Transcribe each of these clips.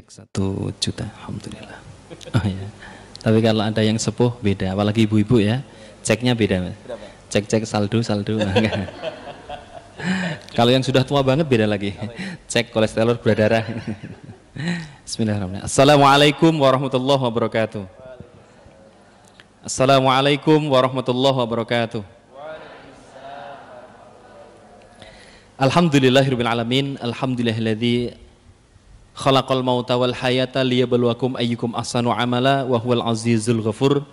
1 juta, alhamdulillah. Oh ya. Tapi kalau ada yang sepuh beda, apalagi ibu-ibu ya, ceknya beda. Cek saldo. Kalau yang sudah tua banget beda lagi. Cek kolesterol, gula darah. Bismillahirrahmanirrahim. Assalamualaikum warahmatullahi wabarakatuh. Assalamualaikum warahmatullahi wabarakatuh. Alhamdulillahirabbil alamin. Alhamdulillahilladzi khalaqal mauta wal hayata liyabluwakum ayyukum ahsanu amala wa huwal azizul ghafur.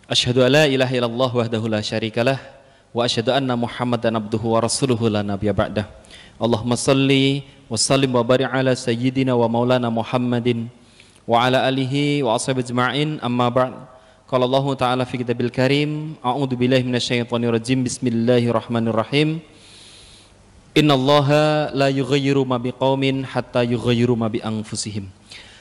Asyhadu an la ilaha illallah wahdahu la syarikalah wa asyhadu anna Muhammadan abduhu wa rasuluhu la nabiyya ba'dah. Allahumma shalli wa sallim wa barik ala sayyidina wa maulana Muhammadin wa ala alihi wa ashabihi ajma'in. Amma ba'd. Qala Allah ta'ala fi kitabil karim, a'udzu billahi minasyaitonir rajim. Bismillahirrahmanirrahim. Innallaha la yughayyiru ma biqaumin hatta yughayyiru ma bi anfusihim.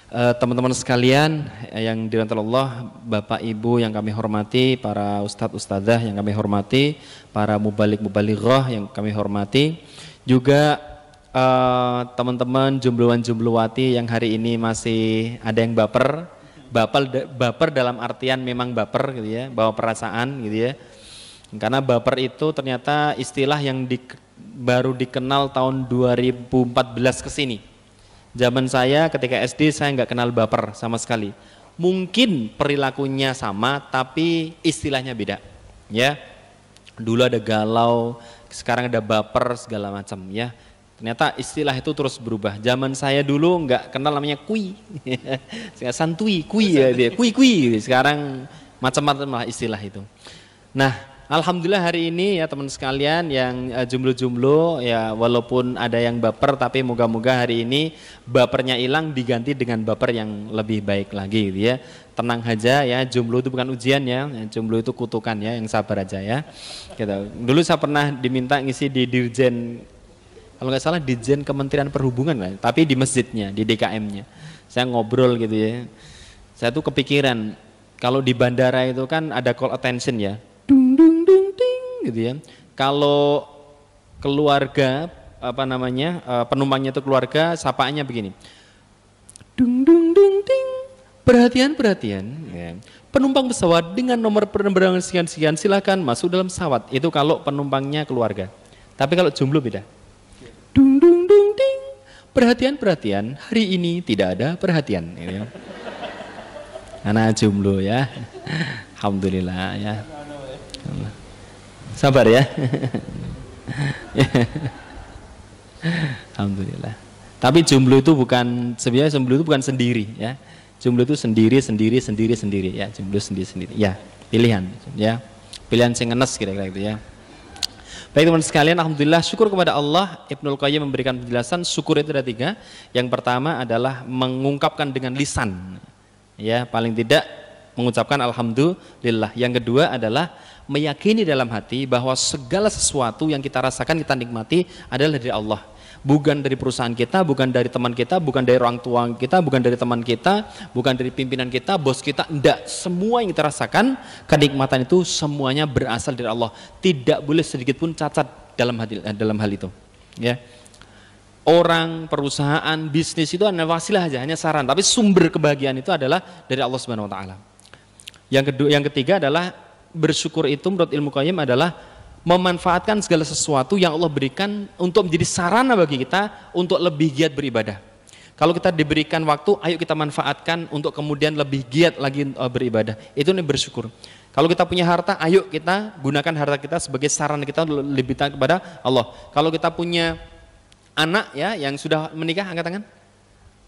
Teman-teman sekalian yang dirahmati Allah, Bapak Ibu yang kami hormati, para ustadz ustadzah yang kami hormati, para mubalik-mubalighah yang kami hormati, juga teman-teman jumbluan-jumbluwati yang hari ini masih ada yang baper dalam artian memang baper gitu ya, bawa perasaan gitu ya. Karena baper itu ternyata istilah yang baru dikenal tahun 2014 ke sini. Zaman saya ketika SD saya nggak kenal baper sama sekali. Mungkin perilakunya sama tapi istilahnya beda. Ya. Dulu ada galau, sekarang ada baper segala macam ya. Ternyata istilah itu terus berubah. Zaman saya dulu nggak kenal namanya kui. Santuy, kui ya dia. Kui. Sekarang macam-macam lah istilah itu. Nah, alhamdulillah hari ini ya teman sekalian yang jomblo-jomblo ya, walaupun ada yang baper tapi moga-moga hari ini bapernya hilang diganti dengan baper yang lebih baik lagi gitu ya. Tenang aja ya, jomblo itu bukan ujian ya, jomblo itu kutukan ya, yang sabar aja ya. Gitu. Dulu saya pernah diminta ngisi di Dirjen, kalau nggak salah Dirjen Kementerian Perhubungan lah, tapi di masjidnya, di DKM-nya. Saya ngobrol gitu ya. Saya tuh kepikiran kalau di bandara itu kan ada call attention ya. Gitu ya. Kalau keluarga penumpangnya itu keluarga, sapaannya begini. Dung dung dung ting. Perhatian. Ya. Penumpang pesawat dengan nomor penerbangan sekian silakan masuk dalam pesawat. Itu kalau penumpangnya keluarga. Tapi kalau jomblo beda. Dung dung dung ting. Perhatian. Hari ini tidak ada perhatian. Ya. Anak jomblo ya. Alhamdulillah ya. Sabar ya. Alhamdulillah. Tapi jomblo itu bukan, sebenarnya jomblo itu bukan sendiri ya. Jomblo itu sendiri ya. Jomblo sendiri. Ya, pilihan ya. Pilihan sing ngenes kira-kira gitu ya. Baik teman sekalian, alhamdulillah syukur kepada Allah. Ibnul Qayyim memberikan penjelasan syukur itu ada 3. Yang pertama adalah mengungkapkan dengan lisan. Ya, paling tidak mengucapkan alhamdulillah. Yang kedua adalah meyakini dalam hati bahwa segala sesuatu yang kita rasakan, kita nikmati adalah dari Allah, bukan dari perusahaan kita, bukan dari teman kita, bukan dari orang tua kita, bukan dari teman kita, bukan dari pimpinan kita, bos kita. Enggak, semua yang kita rasakan, kenikmatan itu semuanya berasal dari Allah. Tidak boleh sedikit pun cacat dalam hal itu ya. Orang, perusahaan, bisnis itu hanya wasilah aja, hanya saran, tapi sumber kebahagiaan itu adalah dari Allah Subhanahu wa taala. Yang ketiga adalah bersyukur itu menurut ilmu Qayyim adalah memanfaatkan segala sesuatu yang Allah berikan untuk menjadi sarana bagi kita untuk lebih giat beribadah. Kalau kita diberikan waktu, ayo kita manfaatkan untuk kemudian lebih giat lagi beribadah. Itu nih bersyukur. Kalau kita punya harta, ayo kita gunakan harta kita sebagai sarana kita untuk lebih taat kepada Allah. Kalau kita punya anak ya yang sudah menikah, angkat tangan.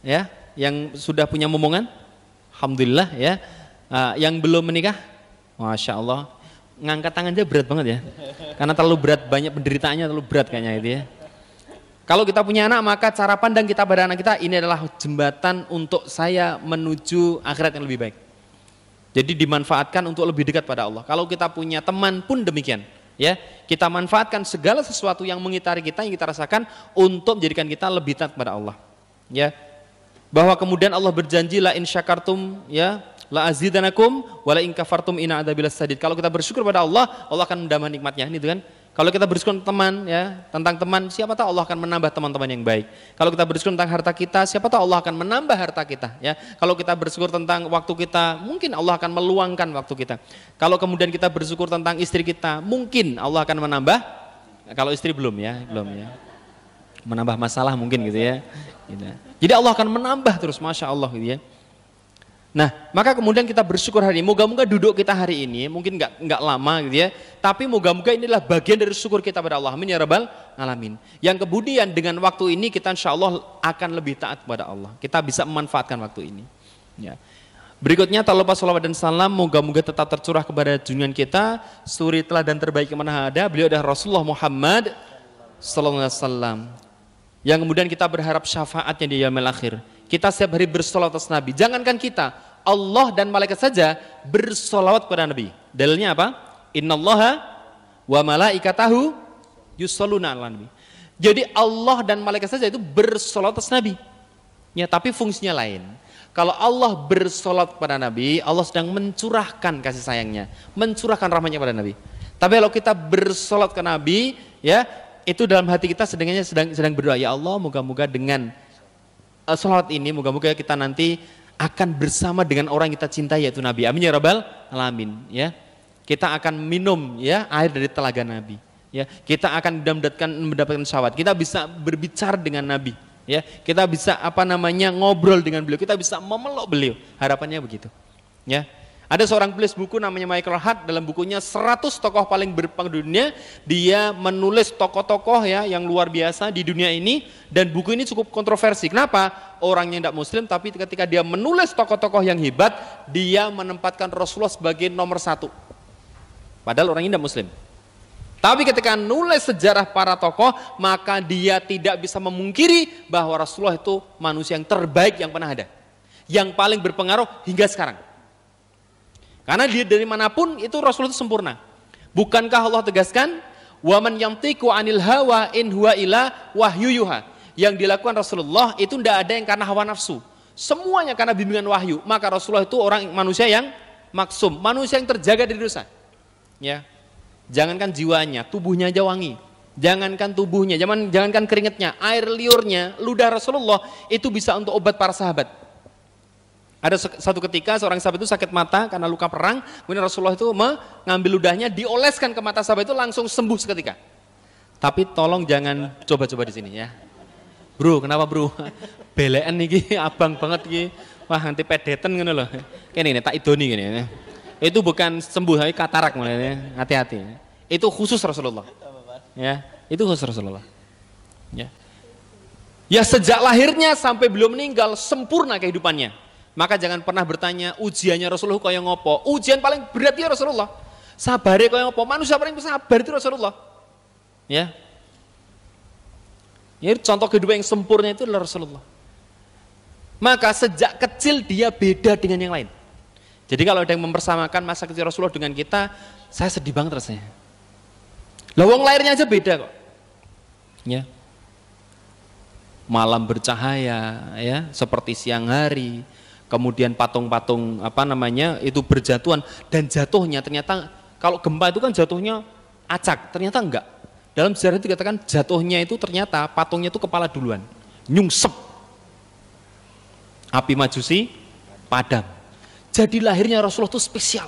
Ya, yang sudah punya momongan, alhamdulillah ya. Yang belum menikah, masya Allah, ngangkat tangan aja berat banget ya, karena terlalu berat, banyak penderitaannya terlalu berat kayaknya itu ya. Kalau kita punya anak, maka cara pandang kita pada anak kita ini adalah jembatan untuk saya menuju akhirat yang lebih baik. Jadi dimanfaatkan untuk lebih dekat pada Allah. Kalau kita punya teman pun demikian, ya, kita manfaatkan segala sesuatu yang mengitari kita, yang kita rasakan untuk menjadikan kita lebih taat pada Allah. Ya, bahwa kemudian Allah berjanji la in syakartum ya la azidanakum wala in kafartum inna adzabil sadid. Kalau kita bersyukur pada Allah, Allah akan menambah nikmatnya. Ini kan Kalau kita bersyukur teman ya, tentang teman, siapa tahu Allah akan menambah teman-teman yang baik. Kalau kita bersyukur tentang harta kita, siapa tahu Allah akan menambah harta kita ya. Kalau kita bersyukur tentang waktu kita, mungkin Allah akan meluangkan waktu kita. Kalau kemudian kita bersyukur tentang istri kita, mungkin Allah akan menambah. Kalau istri belum ya. Menambah masalah mungkin gitu ya. Gitu. Jadi Allah akan menambah terus, Masya Allah gitu ya. Nah, maka kemudian kita bersyukur hari ini. Moga-moga duduk kita hari ini mungkin nggak lama gitu ya. Tapi moga-moga inilah bagian dari syukur kita pada Allah. Amin ya rabbal alamin. Yang kemudian dengan waktu ini kita insya Allah akan lebih taat kepada Allah. Kita bisa memanfaatkan waktu ini. Ya. Berikutnya tak lupa sholawat dan salam. Moga-moga tetap tercurah kepada junjungan kita. Suri teladan terbaik yang mana ada. Beliau adalah Rasulullah Muhammad sallallahu alaihi wasallam. Yang kemudian kita berharap syafaatnya di yaumil akhir. Kita setiap hari bersolawat atas Nabi. Jangankan kita, Allah dan malaikat saja bersolawat kepada Nabi. Dalilnya apa? Innallaha wa malaikatahu yusholluna 'alan nabi. Jadi Allah dan malaikat saja itu bersolawat atas Nabi. Ya, tapi fungsinya lain. Kalau Allah bersolawat kepada Nabi, Allah sedang mencurahkan kasih sayangnya, mencurahkan rahmatnya kepada Nabi. Tapi kalau kita bersolawat ke Nabi, ya itu dalam hati kita sedang berdoa, ya Allah, moga-moga dengan salawat ini, moga-moga kita nanti akan bersama dengan orang yang kita cintai, yaitu Nabi. Amin ya rabbal alamin. Ya, kita akan minum ya air dari telaga Nabi. Ya, kita akan mendapatkan syahwat. Kita bisa berbicara dengan Nabi. Ya, kita bisa ngobrol dengan beliau. Kita bisa memeluk beliau. Harapannya begitu. Ya. Ada seorang penulis buku namanya Michael Hart, dalam bukunya 100 tokoh paling berpengaruh di dunia, dia menulis tokoh-tokoh ya yang luar biasa di dunia ini, dan buku ini cukup kontroversi. Kenapa? Orangnya tidak muslim, tapi ketika dia menulis tokoh-tokoh yang hebat, dia menempatkan Rasulullah sebagai nomor 1. Padahal orangnya tidak muslim. Tapi ketika nulis sejarah para tokoh, maka dia tidak bisa memungkiri bahwa Rasulullah itu manusia yang terbaik yang pernah ada, yang paling berpengaruh hingga sekarang. Karena dia dari manapun itu Rasulullah itu sempurna. Bukankah Allah tegaskan, wa man yantiqu 'anil hawa in huwa illa wahyu yuha. Yang dilakukan Rasulullah itu tidak ada yang karena hawa nafsu. Semuanya karena bimbingan wahyu. Maka Rasulullah itu manusia yang maksum, manusia yang terjaga dari dosa. Ya. Jangankan jiwanya, tubuhnya aja wangi. Jangankan tubuhnya, jangankan keringatnya, air liurnya, ludah Rasulullah itu bisa untuk obat para sahabat. Ada satu ketika seorang sahabat itu sakit mata karena luka perang, kemudian Rasulullah itu mengambil ludahnya, dioleskan ke mata sahabat itu, langsung sembuh seketika. Tapi tolong jangan coba-coba di sini ya. Bro, kenapa bro? Belean nih, abang banget nih. Wah, nanti pedetan gitu loh. Ini tak idoni gini. Itu bukan sembuh, tapi katarak mulanya. Hati-hati. Itu khusus Rasulullah. Ya, itu khusus Rasulullah. Ya. Ya, sejak lahirnya sampai belum meninggal sempurna kehidupannya. Maka jangan pernah bertanya ujiannya Rasulullah kaya ngopo. Ujian paling berat ya Rasulullah. Sabarnya kaya ngopo. Manusia paling sabar itu Rasulullah. Ya. Ya, contoh kehidupan yang sempurna itu adalah Rasulullah. Maka sejak kecil dia beda dengan yang lain. Jadi kalau ada yang mempersamakan masa kecil Rasulullah dengan kita, saya sedih banget rasanya. Lawang lahirnya aja beda kok. Ya. Malam bercahaya ya, seperti siang hari. Kemudian patung-patung itu berjatuhan, dan jatuhnya ternyata kalau gempa itu kan jatuhnya acak, ternyata enggak. Dalam sejarah itu dikatakan jatuhnya itu ternyata patungnya itu kepala duluan, nyungsep. Api Majusi padam. Jadi lahirnya Rasulullah itu spesial.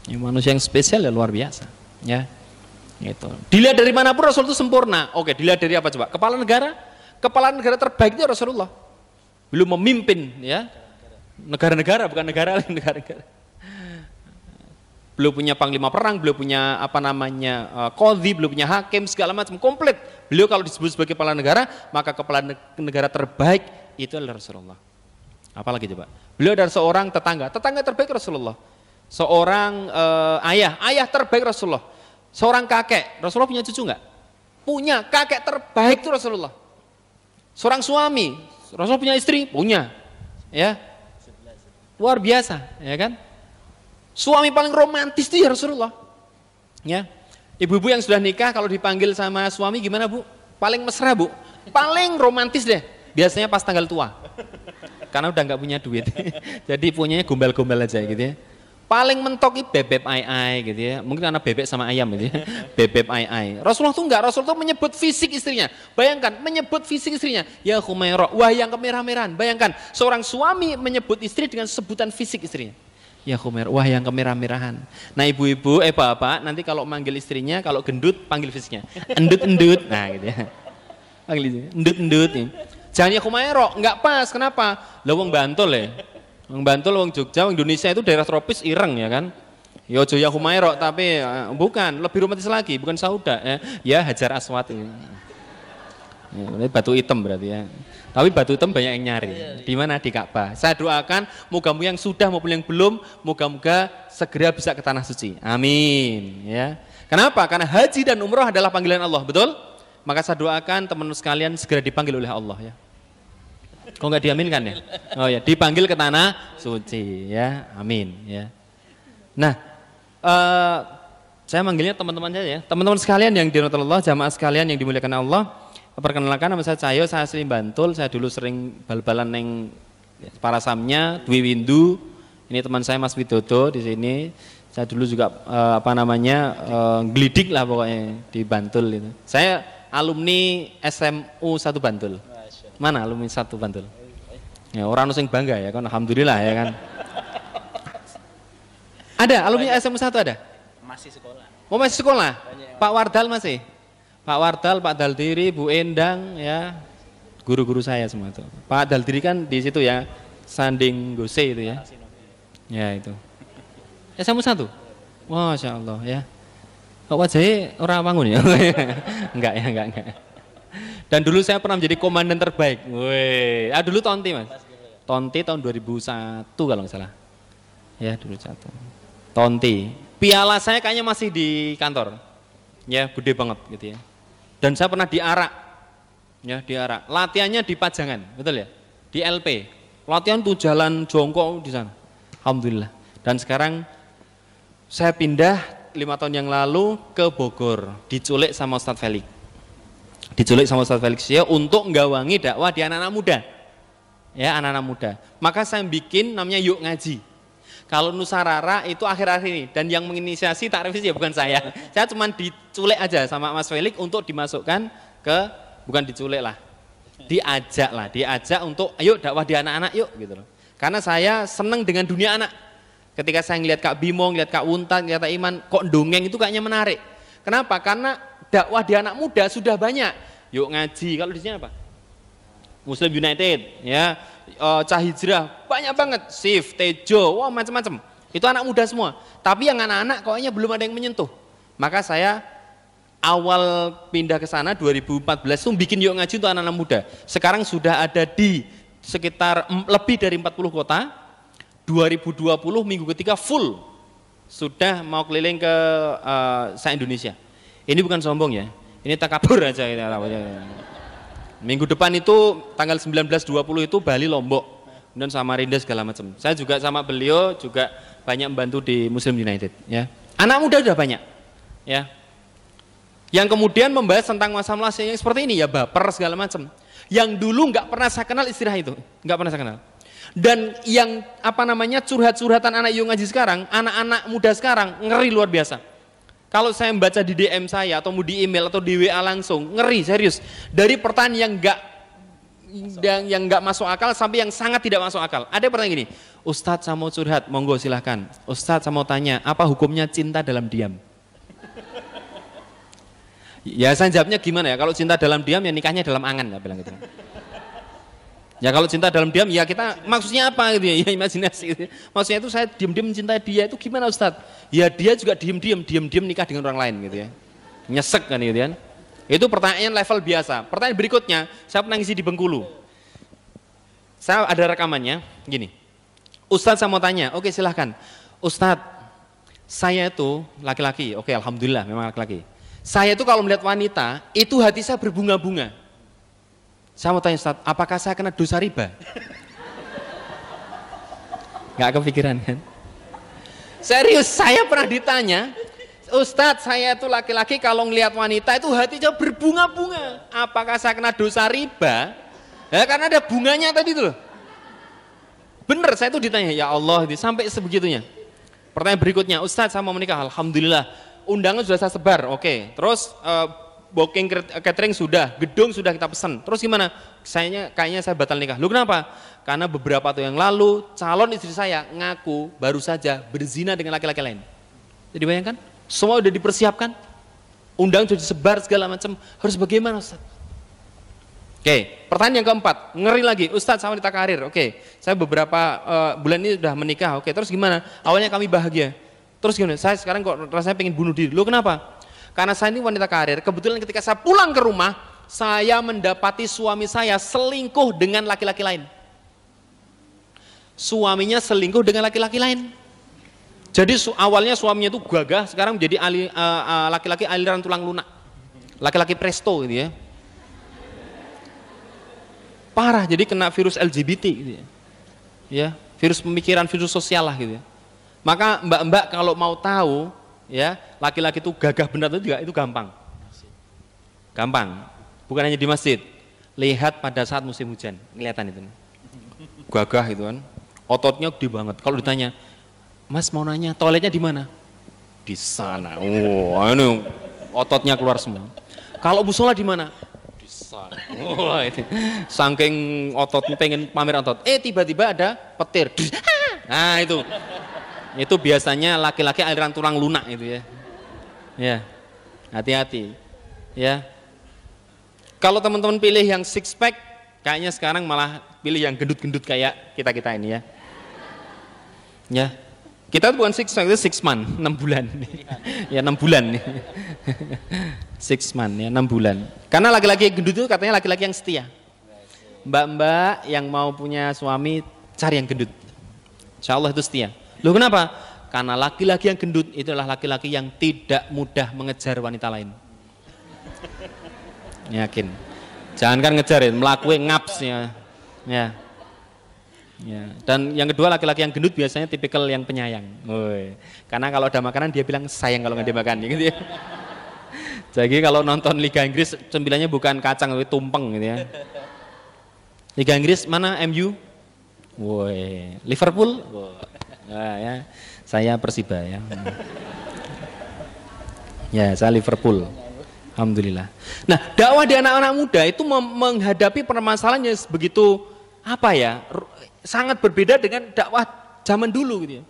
Ya, manusia yang spesial ya luar biasa. Ya, gitu. Dilihat dari manapun Rasul itu sempurna. Oke, dilihat dari apa coba? Kepala negara terbaiknya Rasulullah. Belum memimpin ya negara-negara, bukan negara lain, negara-negara. Belum punya panglima perang, belum punya qadhi, belum punya hakim, segala macam komplit. Beliau kalau disebut sebagai kepala negara, maka kepala negara terbaik itu adalah Rasulullah. Apalagi coba? Beliau adalah seorang tetangga terbaik Rasulullah. Seorang ayah terbaik Rasulullah. Seorang kakek, Rasulullah punya cucu enggak? Punya, kakek terbaik itu Rasulullah. Seorang suami, Rasul punya istri? Punya. Ya. Luar biasa, ya kan? Suami paling romantis itu ya Rasulullah. Ya. Ibu-ibu yang sudah nikah kalau dipanggil sama suami gimana, Bu? Paling mesra, Bu. Paling romantis deh. Biasanya pas tanggal tua. Karena udah nggak punya duit. Jadi punyanya gombal-gombal aja gitu ya. Paling mentok itu bebek ai gitu ya. Mungkin karena bebek sama ayam gitu ya. Bebek ai. Rasulullah tuh enggak, Rasulullah tuh menyebut fisik istrinya. Bayangkan, menyebut fisik istrinya. Ya Humairah, wah yang kemerah-merahan. Bayangkan, seorang suami menyebut istri dengan sebutan fisik istrinya. Ya Humairah, wah yang kemerah-merahan. Nah ibu-ibu, bapak, nanti kalau manggil istrinya, kalau gendut, panggil fisiknya. Endut-endut, nah gitu ya. Panggil endut-endut. Ya. Jangan ya Humairah, enggak pas, kenapa? Lah wong Bantul ya. Wong Bantul, wong Jogja, wong Indonesia itu daerah tropis ireng ya kan. Ya Joya Humairah tapi bukan, lebih romantis lagi, bukan Sauda ya. Ya Hajar Aswad ini. Ya, batu hitam berarti ya. Tapi batu hitam banyak yang nyari. Di mana? Di Ka'bah. Saya doakan moga-moga yang sudah maupun yang belum, moga-moga segera bisa ke tanah suci. Amin ya. Kenapa? Karena haji dan umroh adalah panggilan Allah, betul? Maka saya doakan teman-teman sekalian segera dipanggil oleh Allah ya. Kok nggak diaminkan ya? Oh ya, dipanggil ke tanah suci ya, amin ya. Nah, saya manggilnya teman-teman saja ya. Teman-teman sekalian yang dirahmati Allah, jamaah sekalian yang dimuliakan Allah. Perkenalkan nama saya Cahyo, saya asli Bantul. Saya dulu sering bal-balan neng para samnya, Dwi Windu. Ini teman saya Mas Widodo di sini. Saya dulu juga gelidik lah pokoknya di Bantul itu. Saya alumni SMU 1 Bantul. Mana alumni 1 Bantul? Ya, orang sing bangga ya kan, alhamdulillah ya kan. Ada alumni SMU 1 ada? Masih sekolah. Oh masih sekolah? Pak Wardal masih? Pak Wardal, Pak Daldiri, Bu Endang ya, guru-guru saya semua itu. Pak Daldiri kan di situ ya, Sanding Gose itu ya. Ya itu. SMU 1? Masya Allah ya. Kok wajahnya orang bangun ya? Enggak ya, enggak. Dan dulu saya pernah menjadi komandan terbaik. Wih, dulu Tonti Mas. Tonti tahun 2001 kalau nggak salah. Ya, dulu 1. Tonti. Piala saya kayaknya masih di kantor. Ya, gede banget gitu ya. Dan saya pernah diarak. Ya, diarak. Latihannya di Pajangan, betul ya? Di LP. Latihan tuh jalan jongkok di sana. Alhamdulillah. Dan sekarang saya pindah 5 tahun yang lalu ke Bogor, diculik sama Ustadz Felix. Diculik sama Ustadz Felix ya untuk nggawangi dakwah di anak-anak muda. Ya, anak-anak muda. Maka saya bikin namanya Yuk Ngaji. Kalau Nusarara itu akhir-akhir ini, dan yang menginisiasi tak revisi ya bukan saya. Saya cuma diculik aja sama Mas Felix untuk dimasukkan ke, bukan diculik lah, diajak untuk ayo dakwah di anak-anak yuk gitu loh. Karena saya seneng dengan dunia anak. Ketika saya ngeliat Kak Bimo, ngeliat Kak Wuntan, ngeliat Kak Iman, kok dongeng itu kayaknya menarik. Kenapa? Karena dakwah di anak muda sudah banyak. Yuk Ngaji, kalau di sini apa? Muslim United, ya, Cah Hijrah, banyak banget. Sif, Tejo, wah macam-macam. Itu anak muda semua. Tapi yang anak-anak kayaknya belum ada yang menyentuh. Maka saya awal pindah ke sana 2014 itu bikin Yuk Ngaji untuk anak-anak muda. Sekarang sudah ada di sekitar lebih dari 40 kota. 2020 minggu ketiga full sudah mau keliling ke se-Indonesia. Ini bukan sombong ya, ini takabur aja. Minggu depan itu tanggal 19-20 itu Bali, Lombok, dan Samarinda segala macam. Saya juga sama beliau juga banyak membantu di Muslim United. Ya, anak muda sudah banyak. Ya, yang kemudian membahas tentang masalah yang seperti ini ya baper segala macam. Yang dulu nggak pernah saya kenal istilah itu, nggak pernah saya kenal. Dan yang curhat-curhatan anak Yuk Ngaji sekarang, anak-anak muda sekarang ngeri luar biasa. Kalau saya membaca di DM saya atau di email atau di WA langsung, ngeri serius. Dari pertanyaan yang nggak masuk akal sampai yang sangat tidak masuk akal. Ada pertanyaan gini, Ustadz saya mau curhat, monggo silahkan. Ustadz saya mau tanya, apa hukumnya cinta dalam diam? Ya saya jawabnya gimana ya? Kalau cinta dalam diam ya nikahnya dalam angan, ya bilang gitu. Ya kalau cinta dalam diam, ya kita maksudnya apa gitu ya, imajinasi gitu. Maksudnya itu saya diam-diam mencintai dia itu gimana Ustadz? Ya dia juga diam-diam nikah dengan orang lain gitu ya. Nyesek kan gitu kan. Itu pertanyaan level biasa. Pertanyaan berikutnya, saya pernah ngisi di Bengkulu. Saya ada rekamannya, gini. Ustadz saya mau tanya, oke silahkan. Ustadz, saya itu laki-laki, oke alhamdulillah memang laki-laki. Saya itu kalau melihat wanita, itu hati saya berbunga-bunga. Saya mau tanya Ustadz, apakah saya kena dosa riba? Gak kepikiran kan? Serius, saya pernah ditanya, Ustadz saya itu laki-laki kalau ngelihat wanita itu hatinya berbunga-bunga. Apakah saya kena dosa riba? Ya karena ada bunganya tadi itu loh. Bener, saya itu ditanya, ya Allah, sampai sebegitunya. Pertanyaan berikutnya, Ustadz saya mau menikah, alhamdulillah. Undangan sudah saya sebar, oke. Terus booking catering sudah, gedung sudah kita pesan. Terus gimana? Kayaknya saya batal nikah. Lu kenapa? Karena beberapa tahun yang lalu calon istri saya ngaku baru saja berzina dengan laki-laki lain. Jadi bayangkan, semua udah dipersiapkan, undangan sudah disebar segala macam. Harus bagaimana, Ustadz? Oke, pertanyaan yang keempat, ngeri lagi, Ustadz saya wanita karir, oke, saya beberapa bulan ini sudah menikah, oke, terus gimana? Awalnya kami bahagia, terus gimana? Saya sekarang kok rasanya pengen bunuh diri, lo kenapa? Karena saya ini wanita karir, kebetulan ketika saya pulang ke rumah, saya mendapati suami saya selingkuh dengan laki-laki lain. Suaminya selingkuh dengan laki-laki lain. Jadi awalnya suaminya itu gagah, sekarang menjadi laki-laki aliran tulang lunak, laki-laki presto gitu ya. Parah, jadi kena virus LGBT gitu ya. Ya, virus pemikiran, virus sosial lah gitu ya. Maka mbak-mbak kalau mau tahu ya, laki-laki itu gagah benar itu gampang. Gampang. Bukan hanya di masjid. Lihat pada saat musim hujan, kelihatan itu. Gagah gitu kan. Ototnya gede banget. Kalau ditanya, "Mas mau nanya, toiletnya di mana?" Di sana. Oh, ini ototnya keluar semua. Kalau musola di mana? Wah, itu saking ototnya pengen pamer otot. Tiba-tiba ada petir. Nah itu biasanya laki-laki aliran tulang lunak itu ya. Ya, hati-hati. Ya. Kalau teman-teman pilih yang six pack, kayaknya sekarang malah pilih yang gendut-gendut kayak kita ini ya. Ya. Kita bukan six pack, itu 6 month, 6 bulan. Ya 6 bulan. 6 month ya 6 bulan. Karena laki-laki gendut itu katanya laki-laki yang setia. Mbak-mbak yang mau punya suami cari yang gendut. Insya Allah itu setia. Loh kenapa? Karena laki-laki yang gendut itu adalah laki-laki yang tidak mudah mengejar wanita lain. Yakin. Jangan kan ngejarin, melakukan ngaps ya. Ya. Ya. Dan yang kedua laki-laki yang gendut biasanya tipikal yang penyayang. Woy. Karena kalau ada makanan dia bilang sayang kalau nggak dimakan gitu ya. Jadi kalau nonton Liga Inggris cemilanya bukan kacang tapi tumpeng gitu ya. Liga Inggris mana MU? Woi, Liverpool? Nah, ya. Saya Persiba ya. Ya, saya Liverpool. Alhamdulillah. Nah, dakwah di anak-anak muda itu menghadapi permasalahannya begitu apa ya? Sangat berbeda dengan dakwah zaman dulu gitu ya.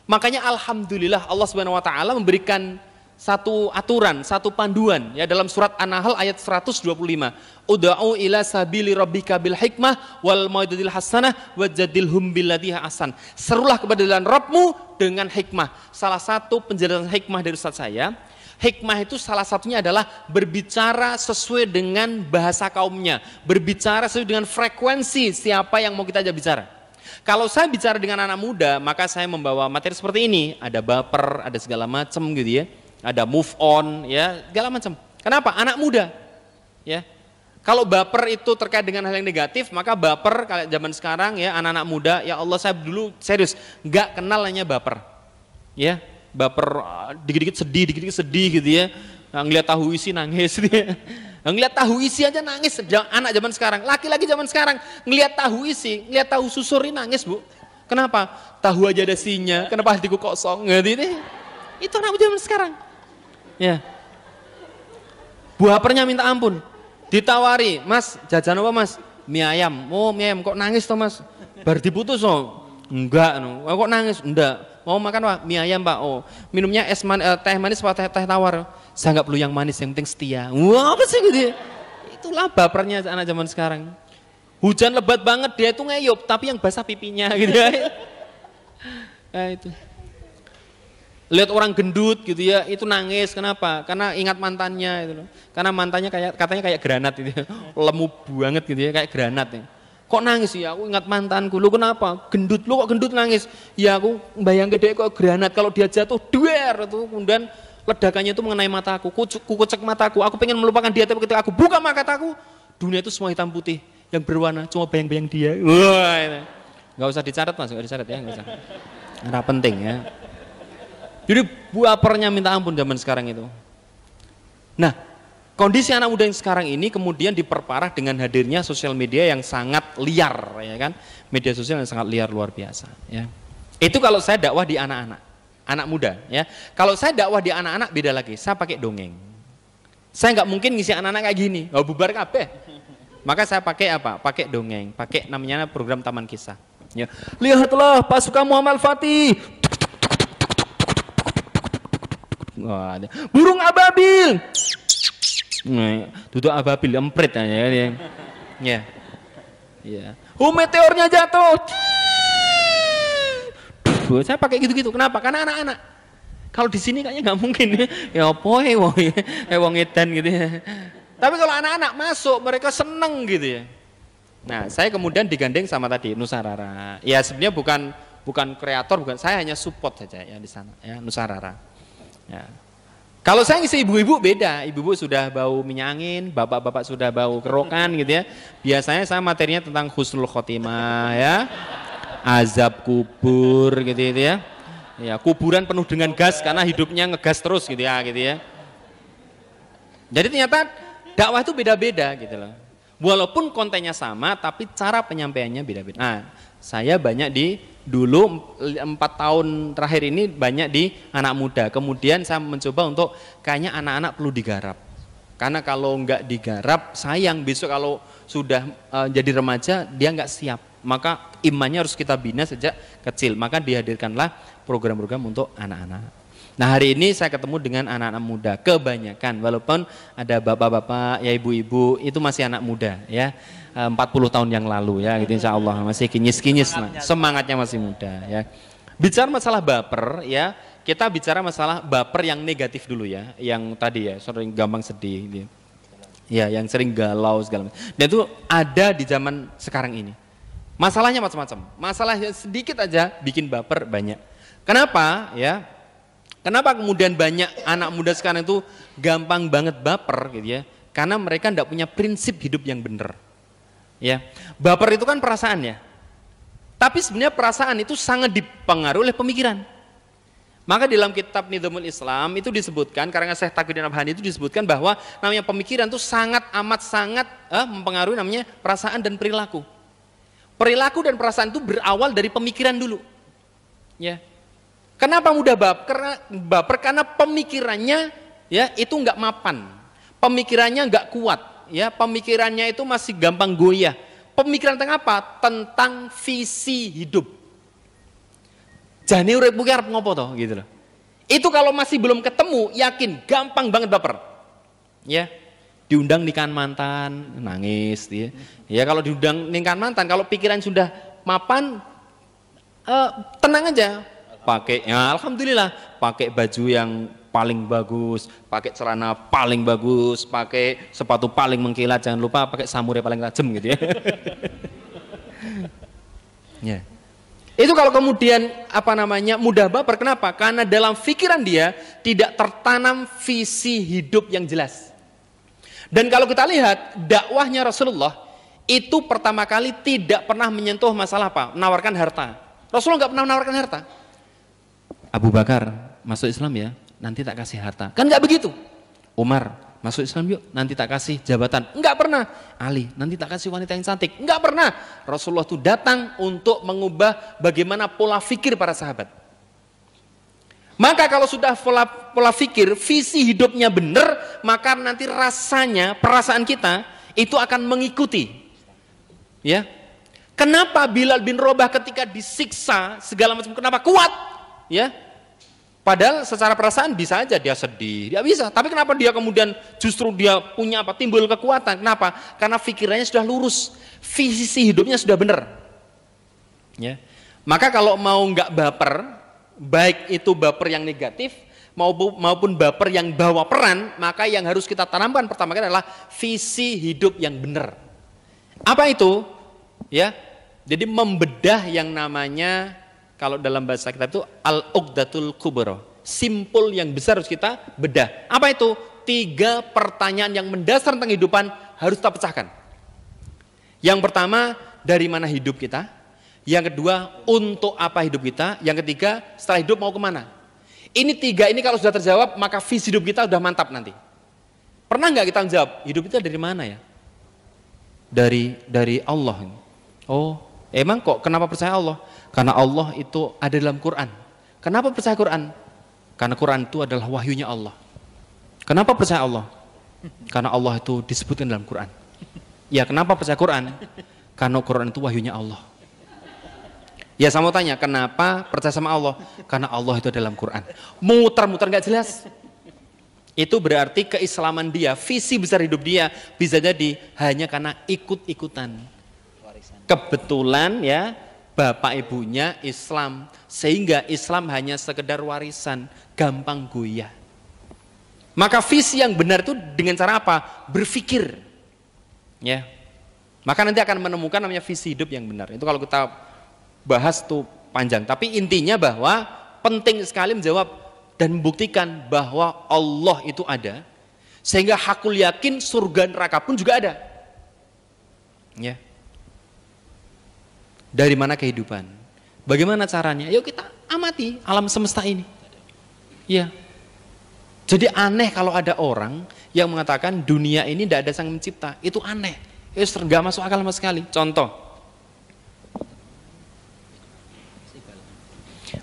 Makanya alhamdulillah Allah Subhanahu wa taala memberikan satu aturan, satu panduan ya dalam surat An-Nahl ayat 125. Ud'u ila sabili rabbika bil hikmah wal mau'izatil hasanah wajadilhum billati ahsan. Serulah kepada jalan Rabbmu dengan hikmah. Salah satu penjelasan hikmah dari Ustaz saya, hikmah itu salah satunya adalah berbicara sesuai dengan bahasa kaumnya, berbicara sesuai dengan frekuensi siapa yang mau kita ajak bicara. Kalau saya bicara dengan anak muda, maka saya membawa materi seperti ini, ada baper, ada segala macam gitu ya, ada move on, ya segala macam. Kenapa? Anak muda, ya. Kalau baper itu terkait dengan hal yang negatif, maka baper kalau zaman sekarang ya anak-anak muda, ya Allah saya dulu serius nggak kenal hanya baper, ya. Baper dikit-dikit sedih gitu ya, ngeliat tahu isi nangis gitu ya. Ngeliat tahu isi aja nangis, anak zaman sekarang, laki-laki zaman sekarang ngeliat tahu isi, ngeliat tahu susuri nangis bu. Kenapa? Tahu aja ada sinya, kenapa hatiku kosong gitu ya. Itu anak zaman sekarang. Ya. Bapernya minta ampun, ditawari, Mas jajan apa Mas? Mie ayam. Oh mie ayam, kok nangis toh Mas? Baru diputus oh. Enggak, no. Kok nangis? Enggak. Mau makan Pak? Mie ayam Pak. Oh, minumnya teh manis apa teh tawar? Saya nggak perlu yang manis, yang penting setia. Wah, apa sih gitu? Itulah bapernya anak zaman sekarang. Hujan lebat banget dia itu ngeyup, tapi yang basah pipinya gitu ya. Nah, itu. Lihat orang gendut gitu ya, itu nangis. Kenapa? Karena ingat mantannya itu loh. Karena mantannya katanya kayak granat gitu ya. Lemu banget gitu ya, kayak granat ya. Kok nangis ya? Aku ingat mantanku. Lu kenapa? Gendut. Lu kok gendut nangis? Ya aku bayang gede kok granat. Kalau dia jatuh, duer itu. Kemudian ledakannya itu mengenai mataku. Kucek mataku. Aku pengen melupakan dia, tapi ketika aku buka mataku, dunia itu semua hitam putih yang berwarna. Cuma bayang-bayang dia. Wah, ini. Gak usah dicatat Mas, gak dicatat ya. Gak usah. Nggak penting ya. Jadi bapernya minta ampun zaman sekarang itu. Nah, kondisi anak muda yang sekarang ini kemudian diperparah dengan hadirnya sosial media yang sangat liar, ya kan? Media sosial yang sangat liar luar biasa. Ya. Itu kalau saya dakwah di anak-anak. anak muda ya. Kalau saya dakwah di anak-anak beda lagi, saya pakai dongeng. Saya nggak mungkin ngisi anak-anak kayak gini, oh bubar kabeh. Maka saya pakai apa? Pakai dongeng, pakai namanya program Taman Kisah. Ya. Lihatlah pasukan Muhammad Fatih. Wah, burung ababil. Nah, duduk ababil emprit aja ya. Ya. Ya. Meteornya jatuh. Saya pakai gitu-gitu. Kenapa? Karena anak-anak. Kalau di sini kayaknya nggak mungkin ya. Apa wong edan gitu ya. Tapi kalau anak-anak masuk mereka seneng gitu ya. Nah, saya kemudian digandeng sama tadi Nusarara. Ya sebenarnya bukan kreator, saya hanya support saja ya di sana ya Nusarara. Ya. Kalau saya ngisi ibu-ibu beda, ibu-ibu sudah bau minyak angin, bapak-bapak sudah bau kerokan gitu ya. Biasanya saya materinya tentang husnul khotimah ya, azab kubur gitu ya. Ya, kuburan penuh dengan gas karena hidupnya ngegas terus gitu ya. Jadi ternyata dakwah itu beda-beda gitu loh. Walaupun kontennya sama, tapi cara penyampaiannya beda-beda. Nah, saya banyak dulu 4 tahun terakhir ini banyak di anak muda. Kemudian saya mencoba untuk kayaknya anak-anak perlu digarap. Karena kalau nggak digarap, sayang besok kalau sudah jadi remaja dia nggak siap. Maka imannya harus kita bina sejak kecil. Maka dihadirkanlah program-program untuk anak-anak. Nah hari ini saya ketemu dengan anak-anak muda kebanyakan, walaupun ada bapak-bapak ya ibu-ibu itu masih anak muda ya, 40 tahun yang lalu ya gitu, insya Allah masih kinyis-kinyis, semangatnya masih muda ya. Bicara masalah baper ya, kita bicara masalah baper yang negatif dulu ya, yang tadi ya sering gampang sedih gitu. Ya yang sering galau segala macam. Dan itu ada di zaman sekarang ini. Masalahnya macam-macam, masalahnya sedikit aja bikin baper banyak. Kenapa ya? Kenapa kemudian banyak anak muda sekarang itu gampang banget baper gitu ya? Karena mereka tidak punya prinsip hidup yang benar. Ya, baper itu kan perasaan ya. Tapi sebenarnya perasaan itu sangat dipengaruhi oleh pemikiran. Maka di dalam kitab Nizamul Islam itu disebutkan, karena Syekh Taqiyuddin Nabhani itu disebutkan bahwa namanya pemikiran itu sangat mempengaruhi namanya perasaan dan perilaku. Perilaku dan perasaan itu berawal dari pemikiran dulu. Ya. Kenapa mudah baper? Karena pemikirannya ya itu nggak mapan, pemikirannya nggak kuat, ya pemikirannya itu masih gampang goyah. Pemikiran tentang apa? Tentang visi hidup. Jane uripmu ki arep ngopo toh gitu loh. Itu kalau masih belum ketemu, yakin gampang banget baper. Ya, diundang nikahan mantan, nangis, ya. Ya kalau diundang nikahan mantan, kalau pikiran sudah mapan, tenang aja. Pakai ya alhamdulillah pakai baju yang paling bagus, pakai celana paling bagus, pakai sepatu paling mengkilat, jangan lupa pakai samurai paling tajam gitu ya. Ya. Itu kalau kemudian mudah baper, kenapa? Karena dalam pikiran dia tidak tertanam visi hidup yang jelas. Dan kalau kita lihat dakwahnya Rasulullah itu pertama kali tidak pernah menyentuh masalah apa? Menawarkan harta. Rasulullah nggak pernah menawarkan harta. Abu Bakar masuk Islam ya, nanti tak kasih harta. Kan nggak begitu. Umar masuk Islam yuk, nanti tak kasih jabatan. Enggak pernah. Ali, nanti tak kasih wanita yang cantik. Enggak pernah. Rasulullah itu datang untuk mengubah bagaimana pola fikir para sahabat. Maka kalau sudah pola fikir, visi hidupnya benar, maka nanti rasanya, perasaan kita itu akan mengikuti. Ya. Kenapa Bilal bin Rabah ketika disiksa segala macam kenapa kuat? Ya, padahal secara perasaan bisa aja dia sedih, dia bisa. Tapi kenapa dia kemudian justru dia punya timbul kekuatan? Kenapa? Karena pikirannya sudah lurus, visi hidupnya sudah benar. Ya, maka kalau mau nggak baper, baik itu baper yang negatif maupun baper yang bawa peran, maka yang harus kita tanamkan pertama kali adalah visi hidup yang benar. Apa itu? Ya, jadi membedah yang namanya kalau dalam bahasa kita itu al-uqdatul kubra, simpul yang besar harus kita bedah. Apa itu? 3 pertanyaan yang mendasar tentang kehidupan harus kita pecahkan. Yang pertama, dari mana hidup kita? Yang kedua, untuk apa hidup kita? Yang ketiga, setelah hidup mau kemana? Ini 3 ini kalau sudah terjawab, maka visi hidup kita sudah mantap nanti. Pernah nggak kita menjawab, hidup kita dari mana ya? Dari Allah. Oh, emang kok kenapa percaya Allah? Karena Allah itu ada dalam Quran. Kenapa percaya Quran? Karena Quran itu adalah wahyunya Allah. Kenapa percaya Allah? Karena Allah itu disebutkan dalam Quran. Ya, kenapa percaya Quran? Karena Quran itu wahyunya Allah. Ya, saya mau tanya, kenapa percaya sama Allah? Karena Allah itu dalam Quran. Muter-muter nggak jelas. Itu berarti keislaman dia, visi besar hidup dia bisa jadi hanya karena ikut-ikutan. Kebetulan ya, bapak ibunya Islam, sehingga Islam hanya sekedar warisan, gampang goyah. Maka visi yang benar itu dengan cara apa? Berpikir. Ya. Maka nanti akan menemukan namanya visi hidup yang benar. Itu kalau kita bahas tuh panjang, tapi intinya bahwa penting sekali menjawab dan membuktikan bahwa Allah itu ada, sehingga hakul yakin surga neraka pun juga ada. Ya. Dari mana kehidupan? Bagaimana caranya? Yuk kita amati alam semesta ini. Ya. Jadi aneh kalau ada orang yang mengatakan dunia ini tidak ada sang mencipta. Itu aneh. Itu nggak masuk akal sama sekali. Contoh,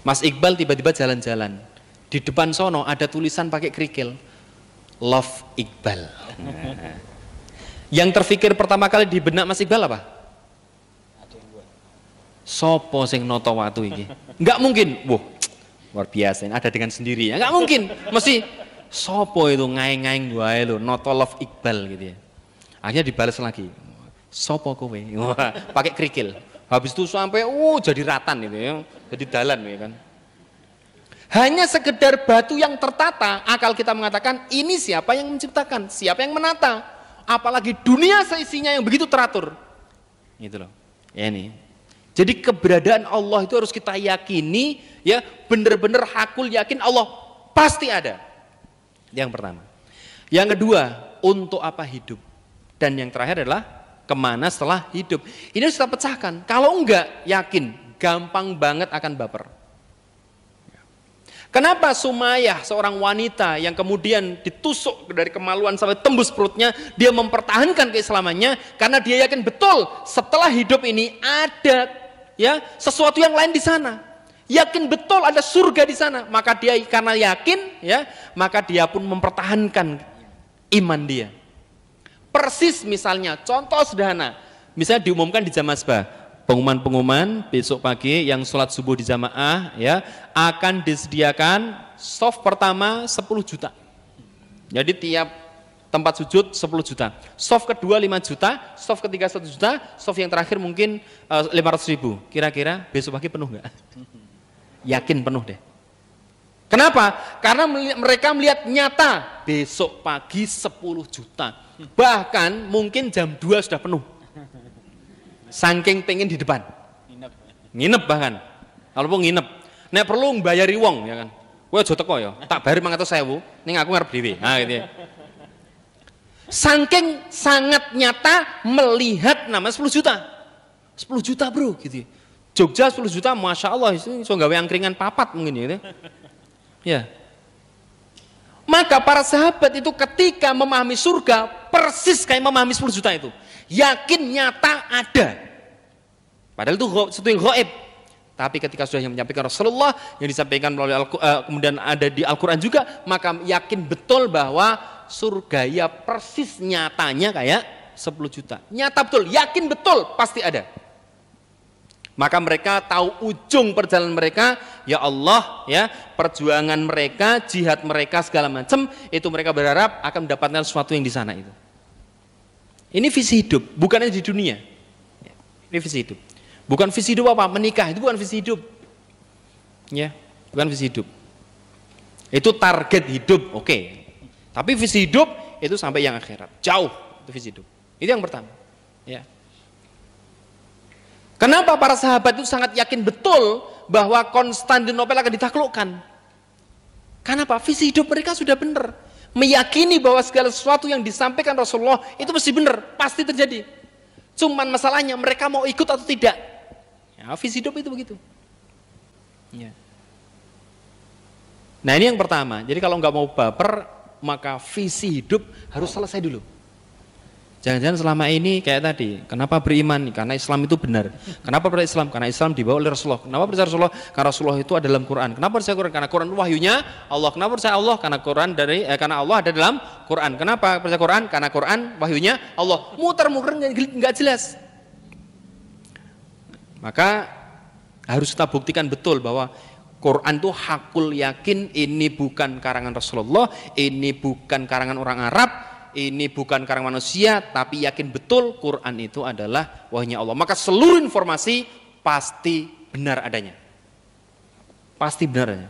Mas Iqbal tiba-tiba jalan-jalan. Di depan sono ada tulisan pakai kerikil, Love Iqbal. Yang terfikir pertama kali di benak Mas Iqbal apa? Sopo sing noto watu iki? Enggak mungkin. Wah, luar biasa, ada dengan sendirinya. Enggak mungkin. Mesti sopo itu ngaing-ngaing wae lho, noto Love Iqbal gitu ya. Akhirnya dibalas lagi. Sopo kowe? Wah, pakai kerikil. Habis itu sampai jadi ratan gitu ya. Jadi dalan ya kan. Hanya sekedar batu yang tertata, akal kita mengatakan ini siapa yang menciptakan, siapa yang menata, apalagi dunia seisinya yang begitu teratur. Gitu loh. Ya ini. Jadi keberadaan Allah itu harus kita yakini, ya, benar-benar hakul yakin Allah pasti ada. Yang pertama. Yang kedua, untuk apa hidup? Dan yang terakhir adalah kemana setelah hidup. Ini harus kita pecahkan. Kalau enggak yakin, gampang banget akan baper. Kenapa Sumayyah, seorang wanita yang kemudian ditusuk dari kemaluan sampai tembus perutnya, dia mempertahankan keislamannya karena dia yakin betul setelah hidup ini ada ya sesuatu yang lain di sana. Yakin betul ada surga di sana, maka dia karena yakin ya, maka dia pun mempertahankan iman dia. Persis misalnya, contoh sederhana, misalnya diumumkan di Jamasbah, pengumuman besok pagi yang sholat subuh di jamaah ya akan disediakan soft pertama 10 juta. Jadi tiap tempat sujud 10 juta. Soft kedua 5 juta, soft ketiga 1 juta, soft yang terakhir mungkin 500.000. Kira-kira besok pagi penuh nggak? Yakin penuh deh. Kenapa? Karena mereka melihat nyata besok pagi 10 juta. Bahkan mungkin jam 2 sudah penuh. Saking pengen di depan. Nginep bahkan. Kalau pun nginep. Nek perlu bayari wong ya kan. Kowe aja teko ya. Tak bayar 500.000 ning aku ngarep dhewe. Nah gitu ya. Saking sangat nyata melihat nama 10 juta. 10 juta bro gitu ya. Jogja 10 juta Masya Allah itu so gawe angkringan papat mungkin ya. Ya. Maka para sahabat itu ketika memahami surga persis kayak memahami 10 juta itu. Yakin nyata ada. Padahal itu sesuatu yang gaib. Tapi ketika sudah yang menyampaikan Rasulullah, yang disampaikan melalui kemudian ada di Al-Quran juga, maka yakin betul bahwa surga ya persis nyatanya kayak 10 juta. Nyata betul, yakin betul pasti ada. Maka mereka tahu ujung perjalanan mereka, ya Allah, ya perjuangan mereka, jihad mereka segala macam, itu mereka berharap akan mendapatkan sesuatu yang di sana itu. Ini visi hidup, bukan di dunia. Ini visi hidup. Bukan visi hidup apa? Menikah, itu bukan visi hidup. Ya, bukan visi hidup. Itu target hidup, oke. Tapi visi hidup itu sampai yang akhirat. Jauh, itu visi hidup. Itu yang pertama. Ya. Kenapa para sahabat itu sangat yakin betul bahwa Konstantinopel akan ditaklukkan? Kenapa? Visi hidup mereka sudah benar. Meyakini bahwa segala sesuatu yang disampaikan Rasulullah itu mesti benar, pasti terjadi. Cuman masalahnya mereka mau ikut atau tidak. Ya, visi hidup itu begitu. Ya. Nah ini yang pertama. Jadi kalau nggak mau baper, maka visi hidup harus selesai dulu. Jangan-jangan selama ini kayak tadi, kenapa beriman? Karena Islam itu benar. Kenapa percaya Islam? Karena Islam dibawa oleh Rasulullah. Kenapa percaya Rasulullah? Karena Rasulullah itu ada dalam Quran. Kenapa percaya Quran? Karena Quran itu wahyunya Allah. Kenapa percaya Allah? Karena Quran karena Allah ada dalam Quran. Kenapa percaya Quran? Karena Quran wahyunya Allah. Muter-muter nggak jelas. Maka harus kita buktikan betul bahwa Quran itu hakul yakin, ini bukan karangan Rasulullah, ini bukan karangan orang Arab, ini bukan karangan manusia, tapi yakin betul Quran itu adalah wahyunya Allah. Maka seluruh informasi pasti benar adanya. Pasti benar adanya.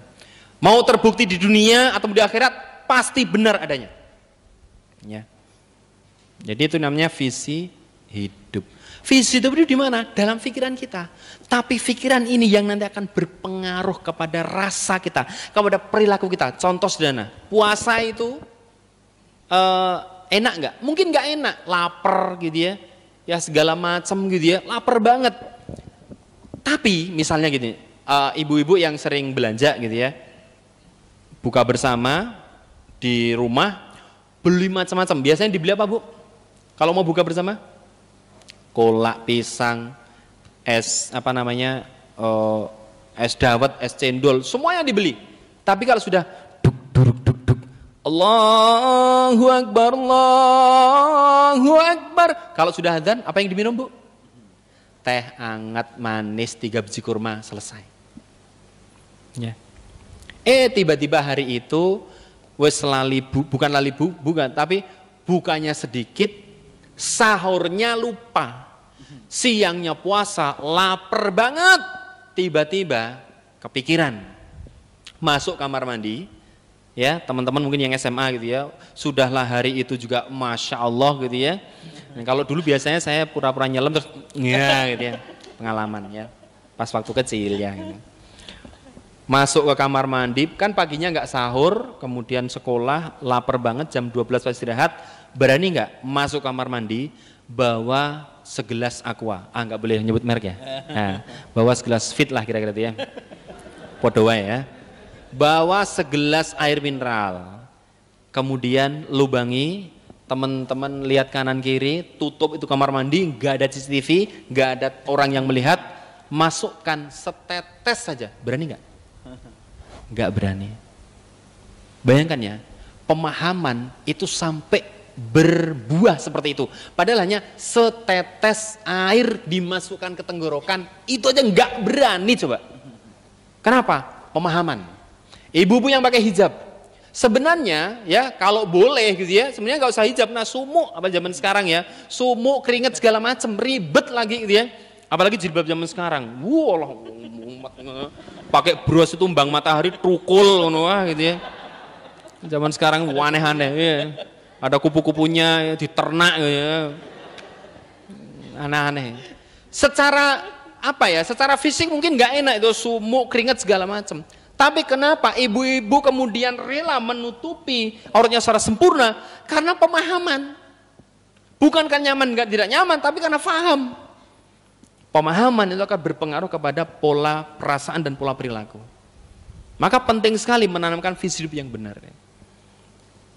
Mau terbukti di dunia atau di akhirat, pasti benar adanya. Ya. Jadi itu namanya visi hidup. Visi hidup itu di mana? Dalam pikiran kita. Tapi pikiran ini yang nanti akan berpengaruh kepada rasa kita, kepada perilaku kita. Contoh sederhana, puasa itu enak nggak? Mungkin nggak enak, lapar gitu ya segala macam gitu ya, lapar banget. Tapi misalnya gini, ibu-ibu yang sering belanja gitu ya, buka bersama di rumah, beli macam-macam. Biasanya dibeli apa, Bu? Kalau mau buka bersama? Kolak, pisang, es es dawet, es cendol, semuanya dibeli. Tapi kalau sudah duk Allahu Akbar, Allahu Akbar, kalau sudah adzan apa yang diminum, Bu? Teh hangat manis 3 biji kurma, selesai. Ya. Tiba-tiba hari itu wes bukan, tapi bukannya sedikit, sahurnya lupa. Siangnya puasa, lapar banget. Tiba-tiba kepikiran. Masuk kamar mandi. Ya, teman-teman mungkin yang SMA gitu ya. Sudahlah hari itu juga Masya Allah gitu ya. Dan kalau dulu biasanya saya pura-pura nyelam terus ya gitu ya. Pengalaman ya. Pas waktu kecil ya gitu. Masuk ke kamar mandi, kan paginya nggak sahur, kemudian sekolah, lapar banget, jam 12 pas istirahat, berani nggak masuk kamar mandi, bawa segelas aqua, nggak boleh nyebut merek ya, nah, bawa segelas fit lah kira-kira itu ya, podowa ya, bawa segelas air mineral, kemudian lubangi, teman-teman lihat kanan kiri, tutup itu kamar mandi, nggak ada CCTV, nggak ada orang yang melihat, masukkan setetes saja, berani nggak? Nggak berani. Bayangkan ya, pemahaman itu sampai berbuah seperti itu. Padahal hanya setetes air dimasukkan ke tenggorokan, itu aja nggak berani coba. Kenapa? Pemahaman. Ibu-ibu yang pakai hijab, sebenarnya ya kalau boleh gitu ya, sebenarnya nggak usah hijab. Nah sumuk, apa zaman sekarang ya, sumuk, keringet segala macam, ribet lagi gitu ya. Apalagi jilbab zaman sekarang, wah, pakai bros itu mbang matahari trukul gitu ya. Zaman sekarang aneh-aneh ya. Ada kupu-kupunya ya, diternak ya. Aneh-aneh. Secara apa ya? Secara fisik mungkin nggak enak itu sumuk, keringat segala macam. Tapi kenapa ibu-ibu kemudian rela menutupi auratnya secara sempurna? Karena pemahaman. Bukan kan nyaman, nggak tidak nyaman, tapi karena paham. Pemahaman itu akan berpengaruh kepada pola perasaan dan pola perilaku. Maka penting sekali menanamkan visi hidup yang benar.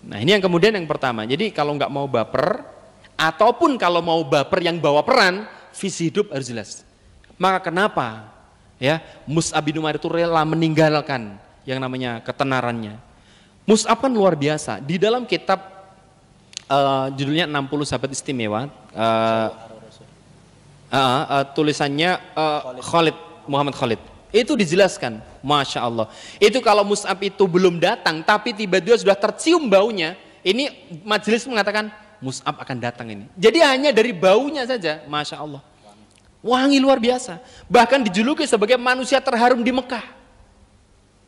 Nah ini yang kemudian yang pertama. Jadi kalau nggak mau baper, ataupun kalau mau baper yang bawa peran, visi hidup harus jelas. Maka kenapa ya Mus'ab bin Umair itu rela meninggalkan yang namanya ketenarannya. Mus'ab kan luar biasa. Di dalam kitab judulnya 60 Sahabat Istimewa, tulisannya Muhammad Khalid, itu dijelaskan, Masya Allah, itu kalau Mus'ab itu belum datang tapi tiba-tiba sudah tercium baunya, ini majelis mengatakan Mus'ab akan datang ini. Jadi hanya dari baunya saja, Masya Allah, wangi luar biasa. Bahkan dijuluki sebagai manusia terharum di Mekah.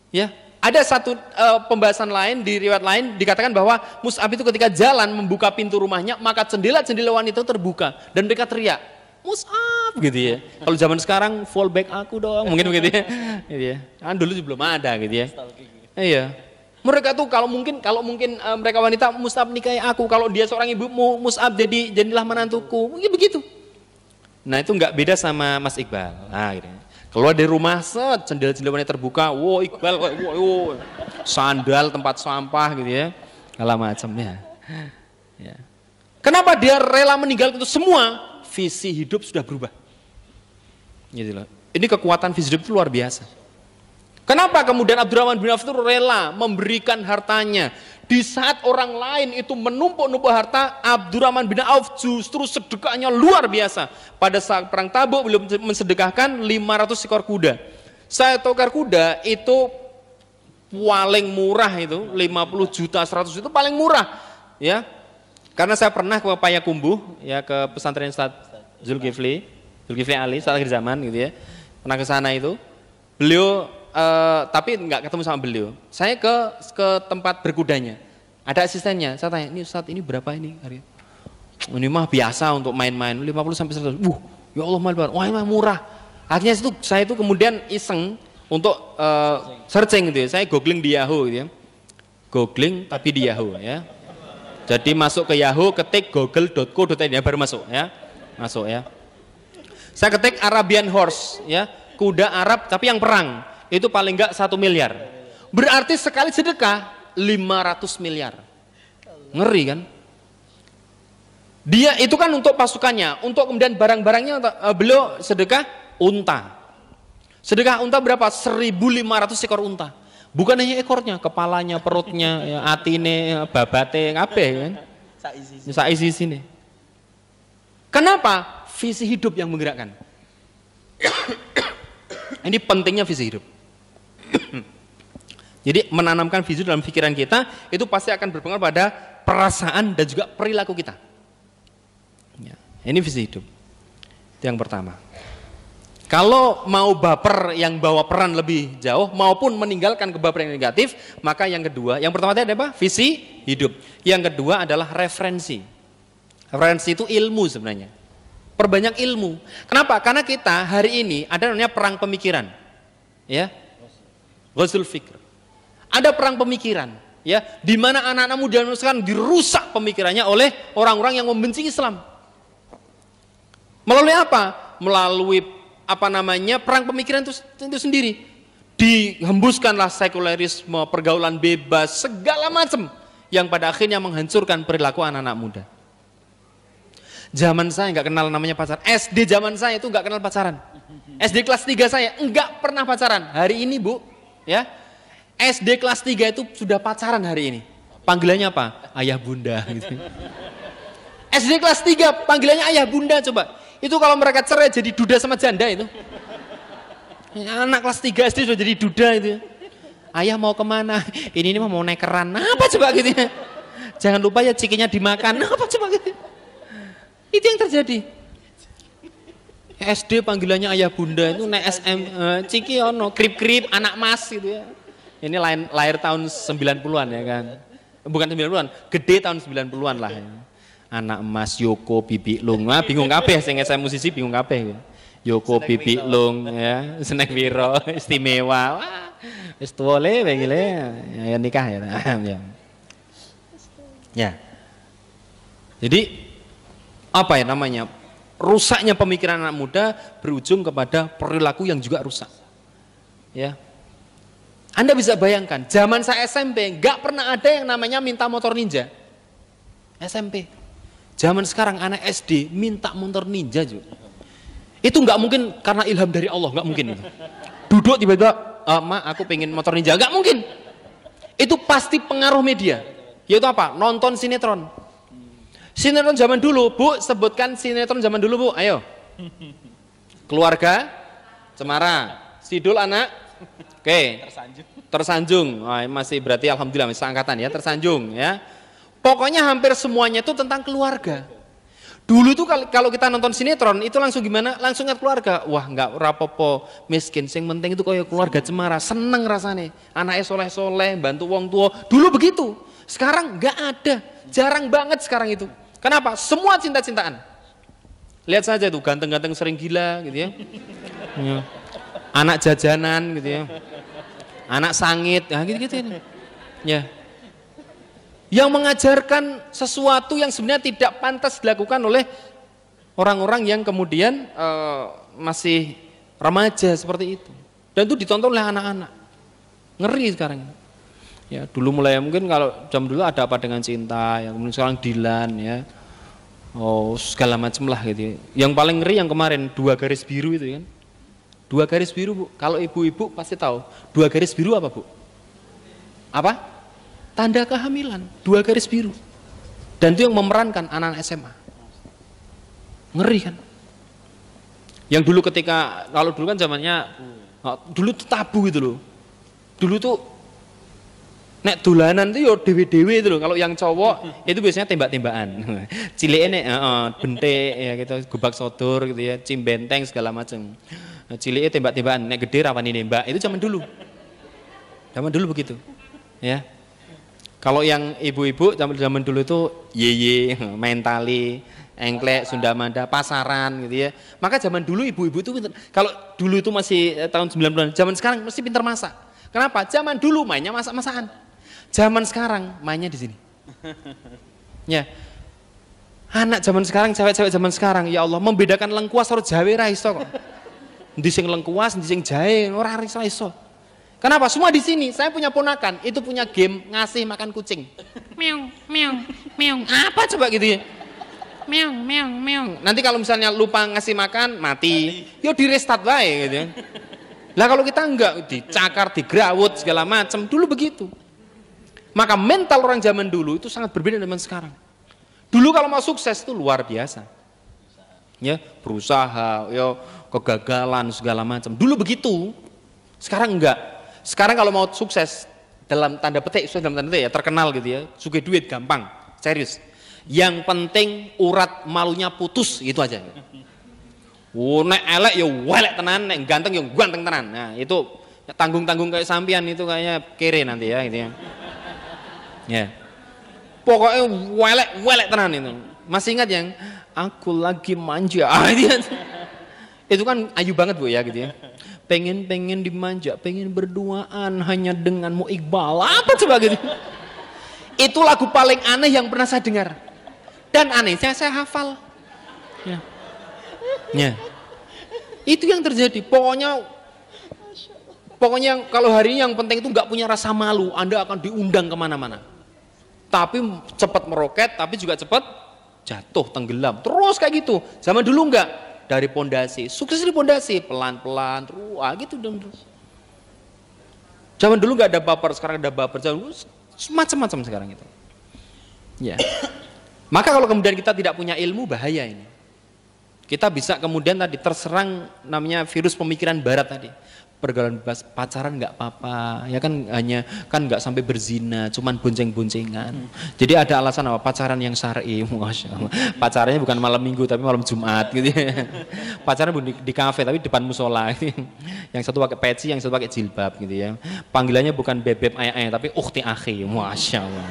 Ya, ada satu pembahasan lain di riwayat lain dikatakan bahwa Mus'ab itu ketika jalan membuka pintu rumahnya, maka jendela-jendela wanita terbuka dan mereka teriak, Mus'ab gitu ya. Kalau zaman sekarang fallback aku dong, mungkin begitu ya. Gitu ya. Kan dulu belum ada gitu ya. Iya. Mereka tuh kalau mungkin mereka wanita, Mus'ab nikahi aku, kalau dia seorang ibu, Mus'ab jadilah menantuku. Mungkin begitu. Nah, itu nggak beda sama Mas Iqbal. Nah, gitu. Keluar dari rumah, jendela-jendela wanita terbuka, wow Iqbal, wow, sandal tempat sampah gitu ya. Segala macamnya. Ya. Kenapa dia rela meninggalkan itu semua? Visi hidup sudah berubah. Gitu loh. Ini kekuatan visi hidup itu luar biasa. Kenapa kemudian Abdurrahman bin Auf itu rela memberikan hartanya? Di saat orang lain itu menumpuk-numpuk harta, Abdurrahman bin Auf justru sedekahnya luar biasa. Pada saat perang Tabuk beliau mensedekahkan 500 ekor kuda. Satu ekor kuda itu paling murah itu 50 juta 100 itu paling murah, ya. Karena saya pernah ke Payakumbuh, ya, ke pesantren Ustaz Zulkifli Ali, Ustaz akhir zaman gitu ya. Pernah ke sana itu. Beliau tapi nggak ketemu sama beliau. Saya ke tempat berkudanya. Ada asistennya. Saya tanya, "Ini Ustaz, ini berapa ini?" Ini mah biasa untuk main-main 50 sampai 100. Ya Allah, mahal. Wah, ini mah murah. Akhirnya saya itu kemudian iseng untuk searching gitu ya. Saya googling di Yahoo gitu ya. Googling tapi di Yahoo ya. Jadi masuk ke Yahoo, ketik google.co.id baru masuk ya. Masuk ya. Saya ketik Arabian horse ya, kuda Arab tapi yang perang. Itu paling enggak 1 miliar. Berarti sekali sedekah 500 miliar. Ngeri kan? Dia itu kan untuk pasukannya, untuk kemudian barang-barangnya beliau sedekah unta. Sedekah unta berapa? 1.500 ekor unta. Bukan hanya ekornya, kepalanya, perutnya, ya, atine, babate, kabeh kan. Saisi sini. Kenapa? Visi hidup yang menggerakkan. Ini pentingnya visi hidup. Jadi menanamkan visi dalam pikiran kita itu pasti akan berpengaruh pada perasaan dan juga perilaku kita. Ya, ini visi hidup. Itu yang pertama. Kalau mau baper yang bawa peran lebih jauh maupun meninggalkan kebaperan yang negatif, maka yang kedua, yang pertama tadi apa? Visi hidup. Yang kedua adalah referensi. Referensi itu ilmu sebenarnya. Perbanyak ilmu. Kenapa? Karena kita hari ini ada namanya perang pemikiran. Ya. Ghazul fikr. Ada perang pemikiran, ya, di mana anak-anak muda sekarang dirusak pemikirannya oleh orang-orang yang membenci Islam. Melalui apa? Melalui perang pemikiran itu sendiri. Dihembuskanlah sekularisme, pergaulan bebas, segala macam yang pada akhirnya menghancurkan perilaku anak-anak muda. Zaman saya nggak kenal namanya pacaran. SD zaman saya itu nggak kenal pacaran. SD kelas 3 saya nggak pernah pacaran. Hari ini Bu, ya, SD kelas 3 itu sudah pacaran hari ini. Panggilannya apa? Ayah bunda gitu. SD kelas 3 panggilannya ayah bunda coba. Itu kalau mereka cerai jadi duda sama janda itu. Anak kelas 3 SD sudah jadi duda itu. Ayah mau kemana? Ini mah mau naik keran. Apa coba gitu ya. Jangan lupa ya cikinya dimakan. Apa coba gitu. Itu yang terjadi. SD panggilannya ayah bunda itu naik SM. Ciki ono, krip-krip, anak mas gitu ya. Ini lahir tahun 90-an ya kan. Bukan 90-an, gede tahun 90-an lah ya. Anak emas Yoko Bibi Lung, bingung kabeh sing saya musisi bingung kabeh. Yoko Bibi Lung ya, Snack Wiro istimewa. Wah, wis tuwa le ya nikah ya. Ya. Jadi apa ya namanya? Rusaknya pemikiran anak muda berujung kepada perilaku yang juga rusak. Ya. Anda bisa bayangkan, zaman saya SMP nggak pernah ada yang namanya minta motor ninja. SMP. Zaman sekarang anak SD minta motor ninja juga. Itu nggak mungkin karena ilham dari Allah, nggak mungkin itu. Duduk tiba-tiba, "Ma, aku pengen motor ninja." Nggak mungkin. Itu pasti pengaruh media. Yaitu apa? Nonton sinetron. Sinetron zaman dulu, Bu, sebutkan sinetron zaman dulu, Bu. Ayo. Keluarga Cemara, Sidul anak. Oke. Tersanjung. Oh, masih berarti alhamdulillah masih angkatan ya, tersanjung ya. Pokoknya hampir semuanya itu tentang keluarga. Dulu itu kalau kita nonton sinetron itu langsung gimana? Langsung ingat keluarga. Wah, nggak rapopo miskin, yang penting itu kayak keluarga Cemara, seneng rasanya. Anaknya soleh-soleh, bantu wong tua. Dulu begitu. Sekarang nggak ada, jarang banget sekarang itu. Kenapa? Semua cinta-cintaan. Lihat saja tuh, ganteng-ganteng sering gila gitu ya. Anak jajanan gitu ya. Anak sangit, nah gitu-gitu ini. Ya. Yang mengajarkan sesuatu yang sebenarnya tidak pantas dilakukan oleh orang-orang yang kemudian masih remaja seperti itu. Dan itu ditonton oleh anak-anak. Ngeri sekarang. Ya, dulu mulai mungkin kalau jam dulu ada apa dengan cinta, yang kemudian sekarang Dilan ya. Oh, segala macam lah gitu. Yang paling ngeri yang kemarin 2 garis biru itu kan. 2 garis biru, Bu. Kalau ibu-ibu pasti tahu. 2 garis biru apa, Bu? Apa? Tanda kehamilan. 2 garis biru. Dan itu yang memerankan anak SMA. Ngeri kan? Yang dulu ketika, kalau dulu kan zamannya, dulu tuh tabu gitu loh. Dulu tuh nek dolanan tuh yo dewe-dewe itu loh. Kalau yang cowok itu biasanya tembak-tembakan. Cileke nek bentek ya gitu, gubak sodor gitu ya, cimbenteng segala macam. Cileke tembak-tembakan, nek gede rawani nembak. Itu zaman dulu. Zaman dulu begitu. Ya. Kalau yang ibu-ibu zaman dulu itu yeye, mentali, engklek, Sunda Manda, pasaran gitu ya. Maka zaman dulu ibu-ibu itu kalau dulu itu masih tahun 90-an, zaman sekarang mesti pintar masak. Kenapa? Zaman dulu mainnya masak-masakan. Zaman sekarang mainnya di sini. Ya. Anak zaman sekarang, cewek-cewek zaman sekarang, ya Allah, membedakan lengkuas karo jawe ra iso kok. Endi sing lengkuas, endi sing jahe, ora iso. Kenapa? Semua di sini. Saya punya ponakan, itu punya game ngasih makan kucing. Meong, meong, meong. Apa coba gitu ya? Meong, meong, meong. Nanti kalau misalnya lupa ngasih makan, mati. Yo di restart wae gitu ya. Lah kalau kita enggak, dicakar, digrawut segala macam, dulu begitu. Maka mental orang zaman dulu itu sangat berbeda dengan sekarang. Dulu kalau mau sukses itu luar biasa. Ya, berusaha, ya kegagalan segala macam. Dulu begitu. Sekarang enggak. Sekarang kalau mau sukses dalam tanda petik, dalam tanda petik ya terkenal gitu ya, sugih duit gampang, serius. Yang penting urat malunya putus, gitu aja. Nek elek ya welek tenan, nek ganteng ya ganteng tenan. Nah, itu tanggung-tanggung kayak sampian itu kayaknya kere nanti ya gitu ya. Ya. Pokoknya welek tenan itu. Masih ingat yang aku lagi manja. Itu kan ayu banget Bu ya gitu ya. Pengen dimanja, pengen berduaan hanya denganmu Iqbal. Apa coba gitu? Itu lagu paling aneh yang pernah saya dengar. Dan anehnya saya hafal. Ya. Ya. Itu yang terjadi. Pokoknya kalau hari ini yang penting itu nggak punya rasa malu, Anda akan diundang kemana-mana. Tapi cepat meroket, tapi juga cepat jatuh, tenggelam. Terus kayak gitu. Zaman dulu enggak, dari pondasi, sukses di pondasi, pelan-pelan, terus gitu dong. Zaman dulu nggak ada baper, sekarang ada baper. Macam-macam sekarang itu. Ya. Maka kalau kemudian kita tidak punya ilmu, bahaya ini. Kita bisa kemudian tadi terserang namanya virus pemikiran barat tadi. Pergaulan bebas, pacaran nggak apa-apa, ya kan hanya kan nggak sampai berzina, cuman bonceng-boncengan. Jadi ada alasan apa? Pacaran yang syar'i, masya Allah. Pacarannya bukan malam minggu tapi malam Jumat, gitu ya. Pacaran di kafe tapi depan musola. Gitu. Yang satu pakai peci, yang satu pakai jilbab, gitu ya. Panggilannya bukan bebek ayah tapi ukhti akhi, masya Allah.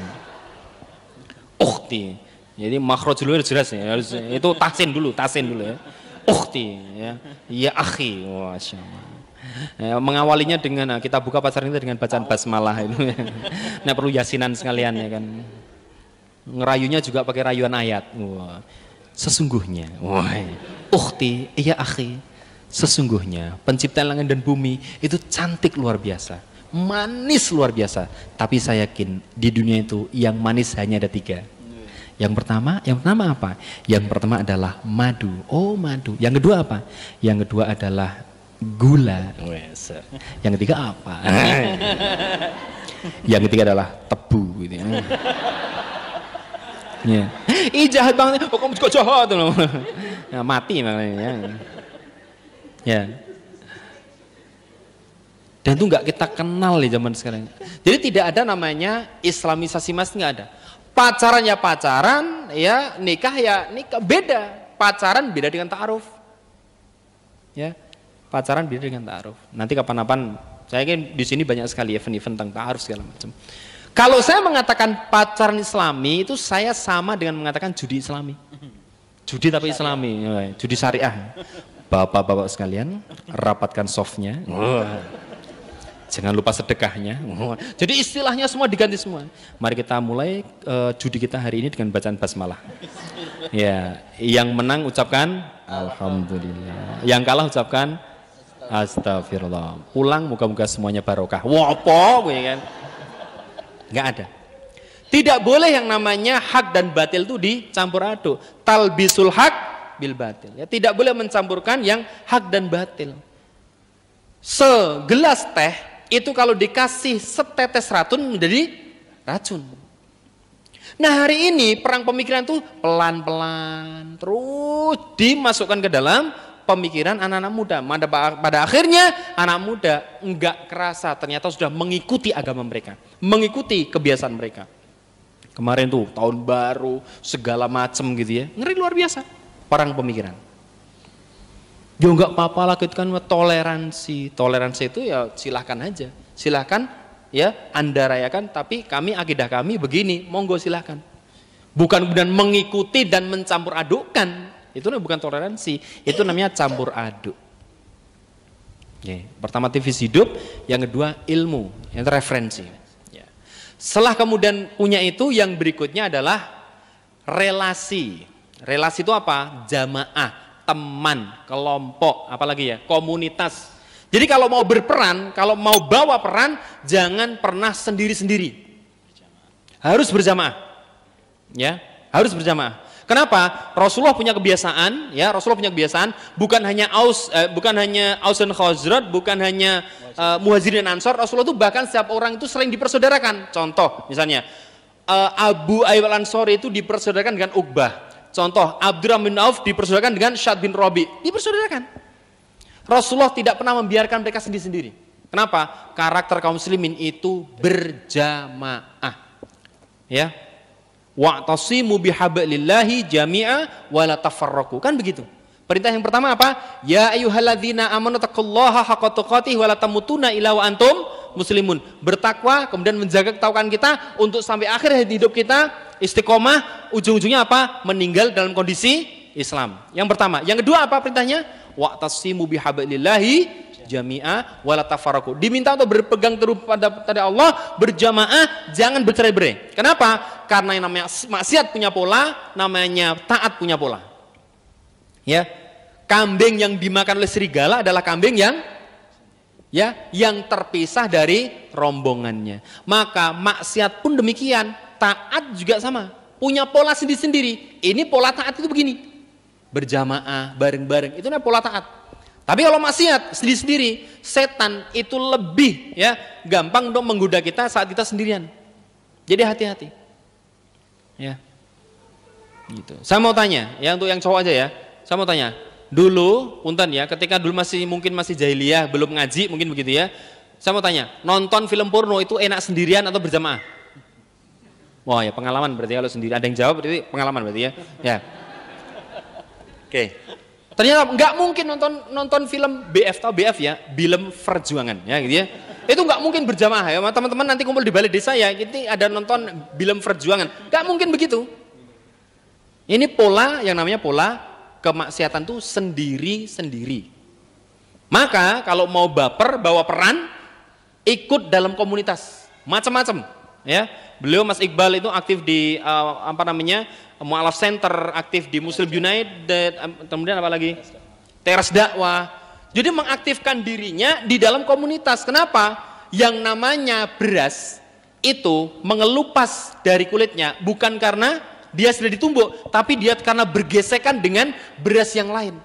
Ukhti. Jadi makhraj dulu jelas ya, harus itu tahsin dulu ya. Ukhti, ya akhi, masya Allah. Ya, mengawalinya dengan kita buka pacaran itu dengan bacaan basmalah itu. Nah perlu yasinan sekalian ya kan. Ngerayunya juga pakai rayuan ayat. Wah. Sesungguhnya, ukhti, iya akhi, sesungguhnya penciptaan langit dan bumi itu cantik luar biasa, manis luar biasa. Tapi saya yakin di dunia itu yang manis hanya ada 3. Yang pertama apa? Yang pertama adalah madu. Oh madu. Yang kedua apa? Yang kedua adalah gula. Yang ketiga apa? Yang ketiga adalah tebu gitu ya. Ya. Ih jahat banget. Oh kamu juga jahat loh. Ya, mati makanya ya. Ya. Dan itu nggak kita kenal di zaman sekarang. Jadi tidak ada namanya islamisasi mas, nggak ada. Pacaran ya pacaran, ya nikah ya nikah, beda. Pacaran beda dengan ta'aruf. Ya. Pacaran beda dengan ta'aruf. Nanti kapan-kapan saya yakin di sini banyak sekali event-event tentang ta'aruf segala macam. Kalau saya mengatakan pacaran Islami itu saya sama dengan mengatakan judi Islami. Judi tapi Islami, judi syariah. Bapak-bapak sekalian, rapatkan softnya. Jangan lupa sedekahnya. Jadi istilahnya semua diganti semua. Mari kita mulai judi kita hari ini dengan bacaan basmalah. Ya, yang menang ucapkan alhamdulillah. Yang kalah ucapkan astagfirullah. Pulang moga-moga semuanya barokah. Wopo gue kan. Enggak ada. Tidak boleh yang namanya hak dan batil itu dicampur aduk. Talbisul hak bil batil. Ya, tidak boleh mencampurkan yang hak dan batil. Segelas teh itu kalau dikasih setetes racun menjadi racun. Nah, hari ini perang pemikiran itu pelan-pelan terus dimasukkan ke dalam pemikiran anak-anak muda. Pada akhirnya anak muda enggak kerasa ternyata sudah mengikuti agama mereka, mengikuti kebiasaan mereka. Kemarin tuh tahun baru segala macem gitu ya, ngeri luar biasa perang pemikiran. Ya enggak apa-apa lah, itu kan toleransi. Toleransi itu ya silahkan aja, silahkan ya Anda rayakan, tapi kami akidah kami begini, monggo silahkan. Bukan kemudian mengikuti dan mencampur adukkan, itu bukan toleransi, itu namanya campur aduk. Ya, pertama visi hidup, yang kedua ilmu, yang referensi. Setelah kemudian punya itu, yang berikutnya adalah relasi. Relasi itu apa? Jamaah, teman, kelompok, apalagi ya, komunitas. Jadi kalau mau berperan, kalau mau bawa peran, jangan pernah sendiri-sendiri. Harus berjamaah. Ya, harus berjamaah. Kenapa? Rasulullah punya kebiasaan, ya, Rasulullah punya kebiasaan bukan hanya Aus dan Khazraj, bukan hanya Muhajirin dan Ansor. Rasulullah itu bahkan setiap orang itu sering dipersaudarakan. Contoh, misalnya Abu Ayyub al-Ansori itu dipersaudarakan dengan Uqbah. Contoh, Abdurrahman bin Auf dipersaudarakan dengan Syad bin Rabi. Dipersaudarakan. Rasulullah tidak pernah membiarkan mereka sendiri-sendiri. Kenapa? Karakter kaum muslimin itu berjamaah. Ya. Wa'tasimu bihablillahi jami'a wa la tafarraqu. Kan begitu. Perintah yang pertama apa? Ya ayyuhalladzina amanu taqullaha haqqa tuqatih wa la tamutunna illa wa antum muslimun. Bertakwa, kemudian menjaga ketakwaan kita untuk sampai akhir hidup kita istiqomah, ujung-ujungnya apa? Meninggal dalam kondisi Islam. Yang pertama. Yang kedua apa perintahnya? Wa'tasimu bihablillahi jami'a wala tafarraqu. Diminta untuk berpegang teguh pada Allah, berjamaah, jangan bercerai-berai. Kenapa? Karena yang namanya maksiat punya pola, namanya taat punya pola. Ya. Kambing yang dimakan oleh serigala adalah kambing yang terpisah dari rombongannya. Maka maksiat pun demikian, taat juga sama, punya pola sendiri-sendiri. Ini pola taat itu begini. Berjamaah, bareng-bareng, itu namanya pola taat. Tapi kalau maksiat sendiri-sendiri, setan itu lebih ya gampang untuk menggoda kita saat kita sendirian. Jadi hati-hati. Ya. Gitu. Saya mau tanya, ya untuk yang cowok aja ya. Saya mau tanya. Dulu, punten ya, ketika dulu mungkin masih jahiliyah, belum ngaji, mungkin begitu ya. Saya mau tanya, nonton film porno itu enak sendirian atau berjamaah? Wah, ya pengalaman berarti kalau sendiri. Ada yang jawab berarti pengalaman berarti ya. Ya. Oke. Ternyata nggak mungkin nonton film BF, tau BF ya, film perjuangan ya gitu ya. Itu nggak mungkin berjamaah ya, teman-teman nanti kumpul di balai desa ya, ini ada nonton film perjuangan, nggak mungkin begitu. Ini pola yang namanya pola kemaksiatan tuh sendiri-sendiri. Maka kalau mau baper, bawa peran, ikut dalam komunitas macam-macam ya. Beliau Mas Iqbal itu aktif di Mu'alaf Center, aktif di Muslim United, kemudian apa lagi? Teras dakwah. Jadi mengaktifkan dirinya di dalam komunitas. Kenapa? Yang namanya beras itu mengelupas dari kulitnya bukan karena dia sudah ditumbuk, tapi dia karena bergesekan dengan beras yang lain.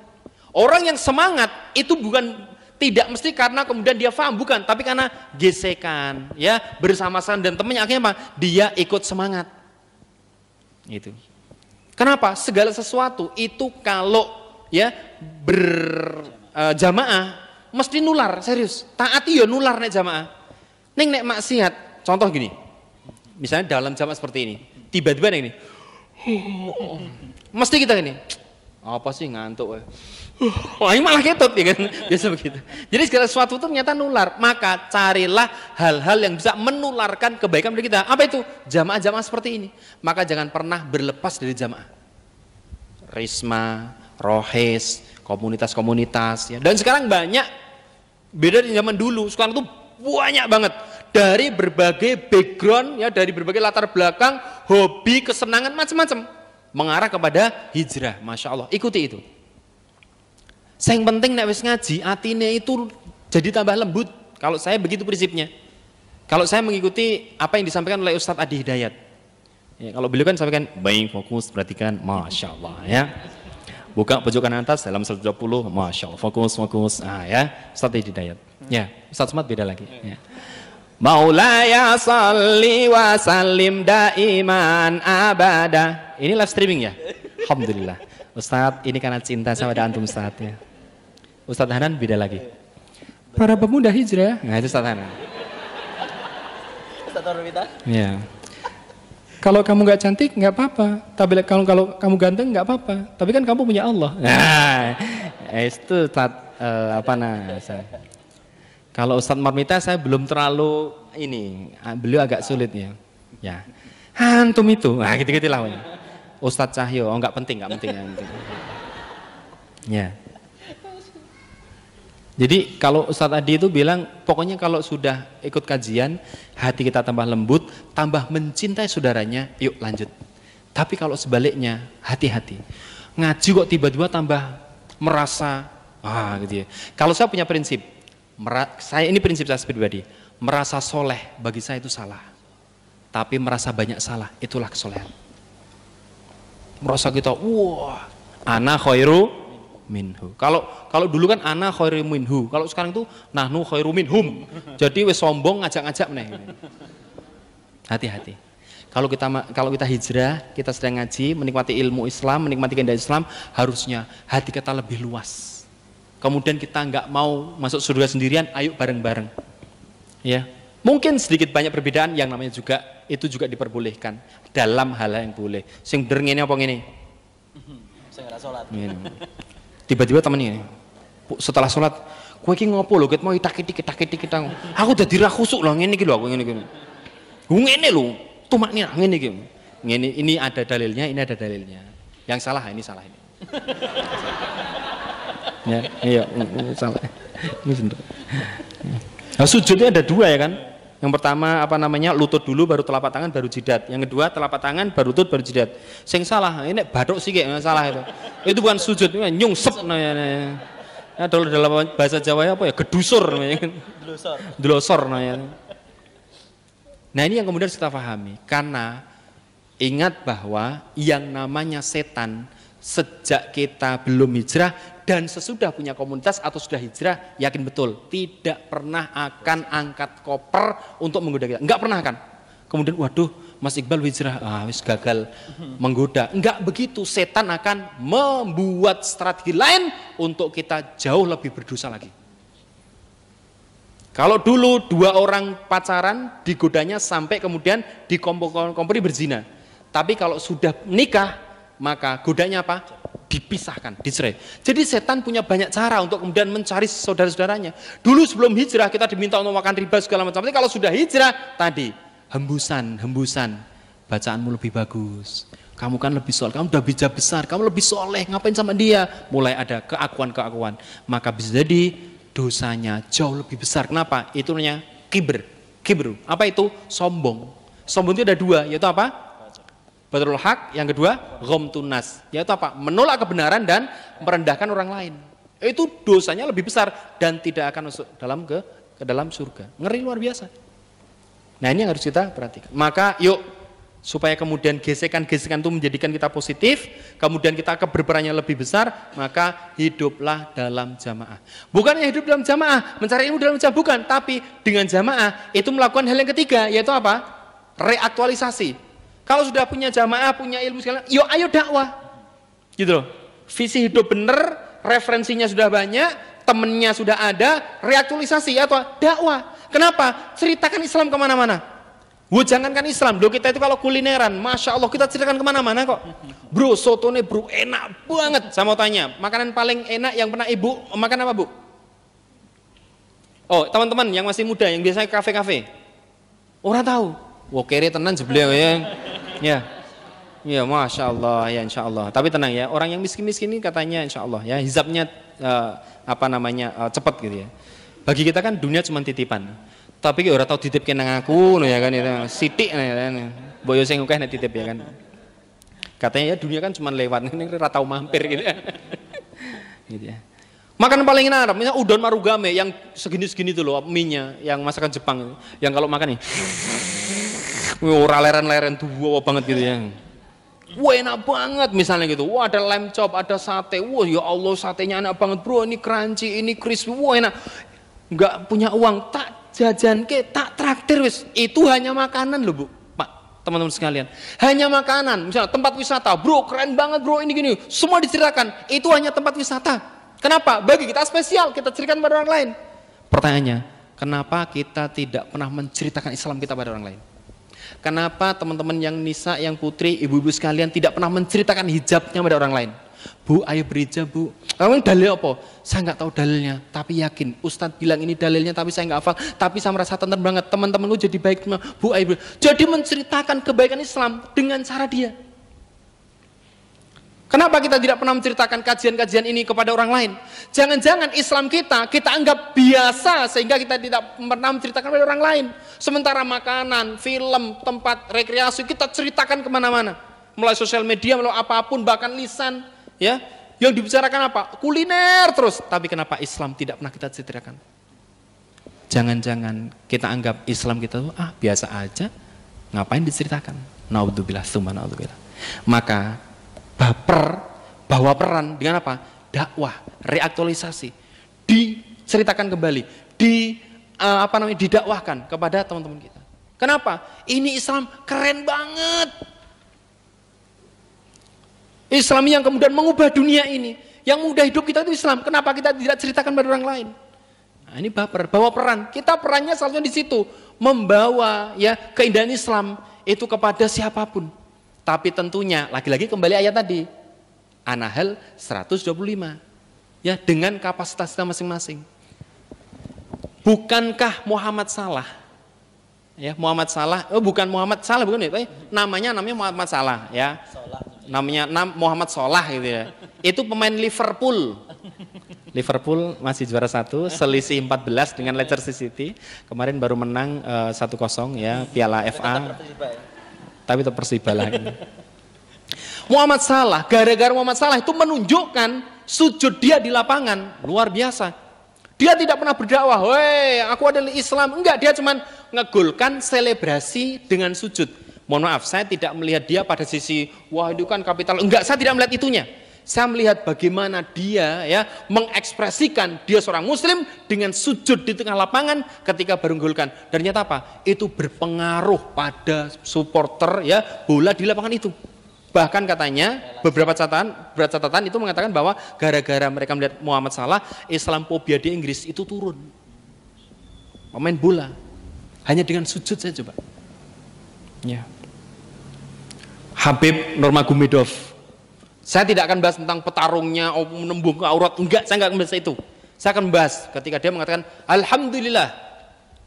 Orang yang semangat itu tidak mesti karena kemudian dia paham, bukan, tapi karena gesekan, ya, bersama-sama dan temannya, akhirnya apa? Dia ikut semangat. Itu. Kenapa? Segala sesuatu itu kalau ya berjamaah mesti nular, serius. Taat ya nular nek jamaah. Nek maksiat, contoh gini. Misalnya dalam jamaah seperti ini, tiba-tiba nih ini. Mesti kita gini. Apa sih ngantuk? Wah, ini malah ketut ya kan. Biasa begitu. Jadi segala sesuatu itu ternyata nular. Maka carilah hal-hal yang bisa menularkan kebaikan dari kita. Apa itu? Jamaah-jamaah seperti ini. Maka jangan pernah berlepas dari jamaah. Risma, Rohes, komunitas-komunitas ya. Dan sekarang banyak, beda dari zaman dulu. Sekarang itu banyak banget dari berbagai background ya, dari berbagai latar belakang, hobi, kesenangan macam-macam mengarah kepada hijrah. Masya Allah, ikuti itu. Yang penting nek wis ngaji, atine itu jadi tambah lembut. Kalau saya begitu prinsipnya. Kalau saya mengikuti apa yang disampaikan oleh Ustadz Adi Hidayat, Ya, kalau beliau kan sampaikan baik fokus perhatikan, masya Allah ya. Buka pojok kanan atas dalam 120, masya Allah fokus. Ya, Ustaz Hidayat. Ya, Ustaz Smart beda lagi. Ya. Maulaya salli wa sallim daiman abada. Ini live streaming ya? Alhamdulillah. Ustaz, ini karena cinta sama ada antum Ustaz ya. Ustaz Hanan beda lagi. Para pemuda hijrah. Nah, itu Ustaz Hanan. Ustaz Orwita. Ya. Kalau kamu nggak cantik nggak apa-apa, tapi kalau kamu ganteng nggak apa-apa. Tapi kan kamu punya Allah. Nah, itu Kalau Ustadz Marmita saya belum terlalu beliau agak sulit ya. Ya, antum itu, gitu lah. Ustadz Cahyo, nggak penting. Ya. Jadi kalau Ustadz Adi itu bilang, pokoknya kalau sudah ikut kajian, hati kita tambah lembut, tambah mencintai saudaranya, yuk lanjut. Tapi kalau sebaliknya, hati-hati. Ngaji kok tiba-tiba tambah merasa, gitu ya. Kalau saya punya prinsip, ini prinsip saya pribadi, merasa soleh bagi saya itu salah. Tapi merasa banyak salah, itulah kesolehan. Merasa kita, wah, ana khairu minhu. Kalau dulu kan ana khairu minhu. Kalau sekarang tuh nahnu khairu minhum. Jadi wis sombong ngajak-ngajak meneh. Hati-hati. Kalau kita hijrah, kita sedang ngaji, menikmati ilmu Islam, menikmati keindahan Islam, harusnya hati kita lebih luas. Kemudian kita nggak mau masuk surga sendirian, ayo bareng-bareng. Ya. Mungkin sedikit banyak perbedaan yang namanya juga itu juga diperbolehkan dalam hal yang boleh. Sing bener ngene apa ngene? Saya nggak salat. Tiba-tiba temennya setelah sholat, kowe iki ngopo lho, ket mau itak-itik kita. Aku dadi ra khusuk lho ngene iki lho aku ngene iki. Ngene lho, tumaknya ngene iki. Ngene ini ada dalilnya, ini ada dalilnya. Yang salah ini salah ini. Ya, iya, salah. Ini benar. Nah, sujudnya ada dua ya kan? Yang pertama lutut dulu baru telapak tangan baru jidat. Yang kedua telapak tangan baru lutut baru jidat. Sing salah ini bathuk sih kayak salah itu. Itu bukan sujud, itu nyungsep namanya. Ya, dalam bahasa Jawa apa ya? Gedusur namanya. Delosor namanya. Nah, ini yang kemudian kita pahami karena ingat bahwa yang namanya setan sejak kita belum hijrah dan sesudah punya komunitas atau sudah hijrah, yakin betul tidak pernah akan angkat koper untuk menggoda kita, nggak pernah akan. Kemudian waduh Mas Iqbal hijrah, wis gagal menggoda, nggak begitu. Setan akan membuat strategi lain untuk kita jauh lebih berdosa lagi. Kalau dulu dua orang pacaran digodanya sampai kemudian dikompori berzina, tapi kalau sudah nikah maka godanya apa? Dipisahkan, dicerai. Jadi setan punya banyak cara untuk kemudian mencari saudara-saudaranya. Dulu sebelum hijrah kita diminta untuk makan riba segala macam. Tapi kalau sudah hijrah tadi hembusan, bacaanmu lebih bagus. Kamu kan lebih soleh, kamu udah bija besar, kamu lebih soleh, ngapain sama dia? Mulai ada keakuan. Maka bisa jadi dosanya jauh lebih besar. Kenapa? Itu namanya kibru. Apa itu? Sombong. Sombong itu ada dua, yaitu apa? Batrul haq, yang kedua ghamtun nas, yaitu apa? Menolak kebenaran dan merendahkan orang lain. Itu dosanya lebih besar dan tidak akan masuk ke dalam surga. Ngeri luar biasa. Nah, ini yang harus kita perhatikan. Maka yuk supaya kemudian gesekan-gesekan itu menjadikan kita positif, kemudian kita keberperannya lebih besar, maka hiduplah dalam jamaah. Bukannya hidup dalam jamaah, mencari ilmu dalam jamaah, bukan, tapi dengan jamaah itu melakukan hal yang ketiga, yaitu apa? Reaktualisasi. Kalau sudah punya jamaah, punya ilmu segala, yuk ayo dakwah. Gitu loh. Visi hidup bener, referensinya sudah banyak, temennya sudah ada, reaktualisasi atau dakwah. Kenapa? Ceritakan Islam kemana-mana. Jangankan Islam, loh kita itu kalau kulineran, Masya Allah kita ceritakan kemana-mana kok. Bro, sotonya bro, enak banget. Saya mau tanya, makanan paling enak yang pernah ibu makan apa bu? Oh, teman-teman yang masih muda, yang biasanya kafe-kafe. Orang tahu. Wah, kere tenan jebule ya. Ya, Masya Allah, ya Insya Allah. Tapi tenang ya, orang yang miskin-miskin ini katanya Insya Allah ya, hizabnya cepat gitu ya. Bagi kita kan dunia cuma titipan. Tapi orang tahu titip nang aku ya kan itu. Sithik ya kan. Boyo sing akeh nek titip ya kan. Katanya ya dunia kan cuma lewat, ini ora tau mampir gitu ya. Gitu ya. Makanan paling enak Arab, misalnya udon marugame yang segini-segini itu loh, mie-nya yang masakan Jepang, yang kalau makan nih Ora leren-leren tuwa banget gitu ya. Wah enak banget misalnya gitu. Wah ada lamb chop, ada sate. Wah ya Allah satenya enak banget bro. Ini crunchy, ini crispy. Wah enak. Nggak punya uang, tak jajan ke, tak traktir wis. Itu hanya makanan loh bu, Pak, teman-teman sekalian. Hanya makanan. Misalnya tempat wisata, bro keren banget bro ini gini. Semua diceritakan. Itu hanya tempat wisata. Kenapa? Bagi kita spesial. Kita ceritakan pada orang lain. Pertanyaannya, kenapa kita tidak pernah menceritakan Islam kita pada orang lain? Kenapa teman-teman yang nisa, yang putri, ibu-ibu sekalian tidak pernah menceritakan hijabnya pada orang lain? Bu, ayo berhijab bu. Kamu dalil apa? Saya nggak tahu dalilnya, tapi yakin. Ustadz bilang ini dalilnya, tapi saya nggak hafal. Tapi saya merasa tenang banget. Teman-temanku jadi baik. Bu, ayo berhijab. Jadi menceritakan kebaikan Islam dengan cara dia. Kenapa kita tidak pernah menceritakan kajian-kajian ini kepada orang lain? Jangan-jangan Islam kita anggap biasa sehingga kita tidak pernah menceritakan kepada orang lain. Sementara makanan, film, tempat rekreasi kita ceritakan kemana-mana. Mulai sosial media, melalui apapun, bahkan lisan. Ya, yang dibicarakan apa? Kuliner terus. Tapi kenapa Islam tidak pernah kita ceritakan? Jangan-jangan kita anggap Islam kita itu biasa aja. Ngapain diceritakan? Naudzubillah, tsumma naudzubillah. Maka bawa peran dengan apa? Dakwah, reaktualisasi, diceritakan kembali, didakwahkan kepada teman-teman kita. Kenapa? Ini Islam keren banget. Islam yang kemudian mengubah dunia ini, yang mudah hidup kita itu Islam. Kenapa kita tidak ceritakan pada orang lain? Nah, ini bawa peran. Kita perannya selalu di situ, membawa ya keindahan Islam itu kepada siapapun. Tapi tentunya lagi-lagi kembali ayat tadi, An-Nahl 125, ya dengan kapasitas kita masing-masing. Bukankah Muhammad salah? Ya Muhammad salah, bukan Muhammad salah bukan ya, namanya Muhammad salah ya. Namanya Muhammad Salah gitu ya. Itu pemain Liverpool. Liverpool masih juara 1, selisih 14 dengan Leicester City. Kemarin baru menang 1-0 ya Piala FA. Tapi tetap Persiba lagi. Muhammad Salah, gara-gara Muhammad Salah itu menunjukkan sujud dia di lapangan luar biasa. Dia tidak pernah berdakwah, "Woi, aku adalah Islam." Enggak, dia cuma ngegolkan selebrasi dengan sujud. Mohon maaf, saya tidak melihat dia pada sisi wah itu kan kapital. Enggak, saya tidak melihat itunya. Saya melihat bagaimana dia ya mengekspresikan dia seorang muslim dengan sujud di tengah lapangan ketika baru menggolkan. Dan ternyata apa? Itu berpengaruh pada supporter ya bola di lapangan itu. Bahkan katanya beberapa catatan itu mengatakan bahwa gara-gara mereka melihat Muhammad Salah, Islamophobia di Inggris itu turun. Pemain bola hanya dengan sujud saya coba. Ya. Habib Nurmagomedov. Saya tidak akan bahas tentang petarungnya, menembung ke aurat, enggak, saya enggak akan bahas itu. Saya akan bahas ketika dia mengatakan Alhamdulillah.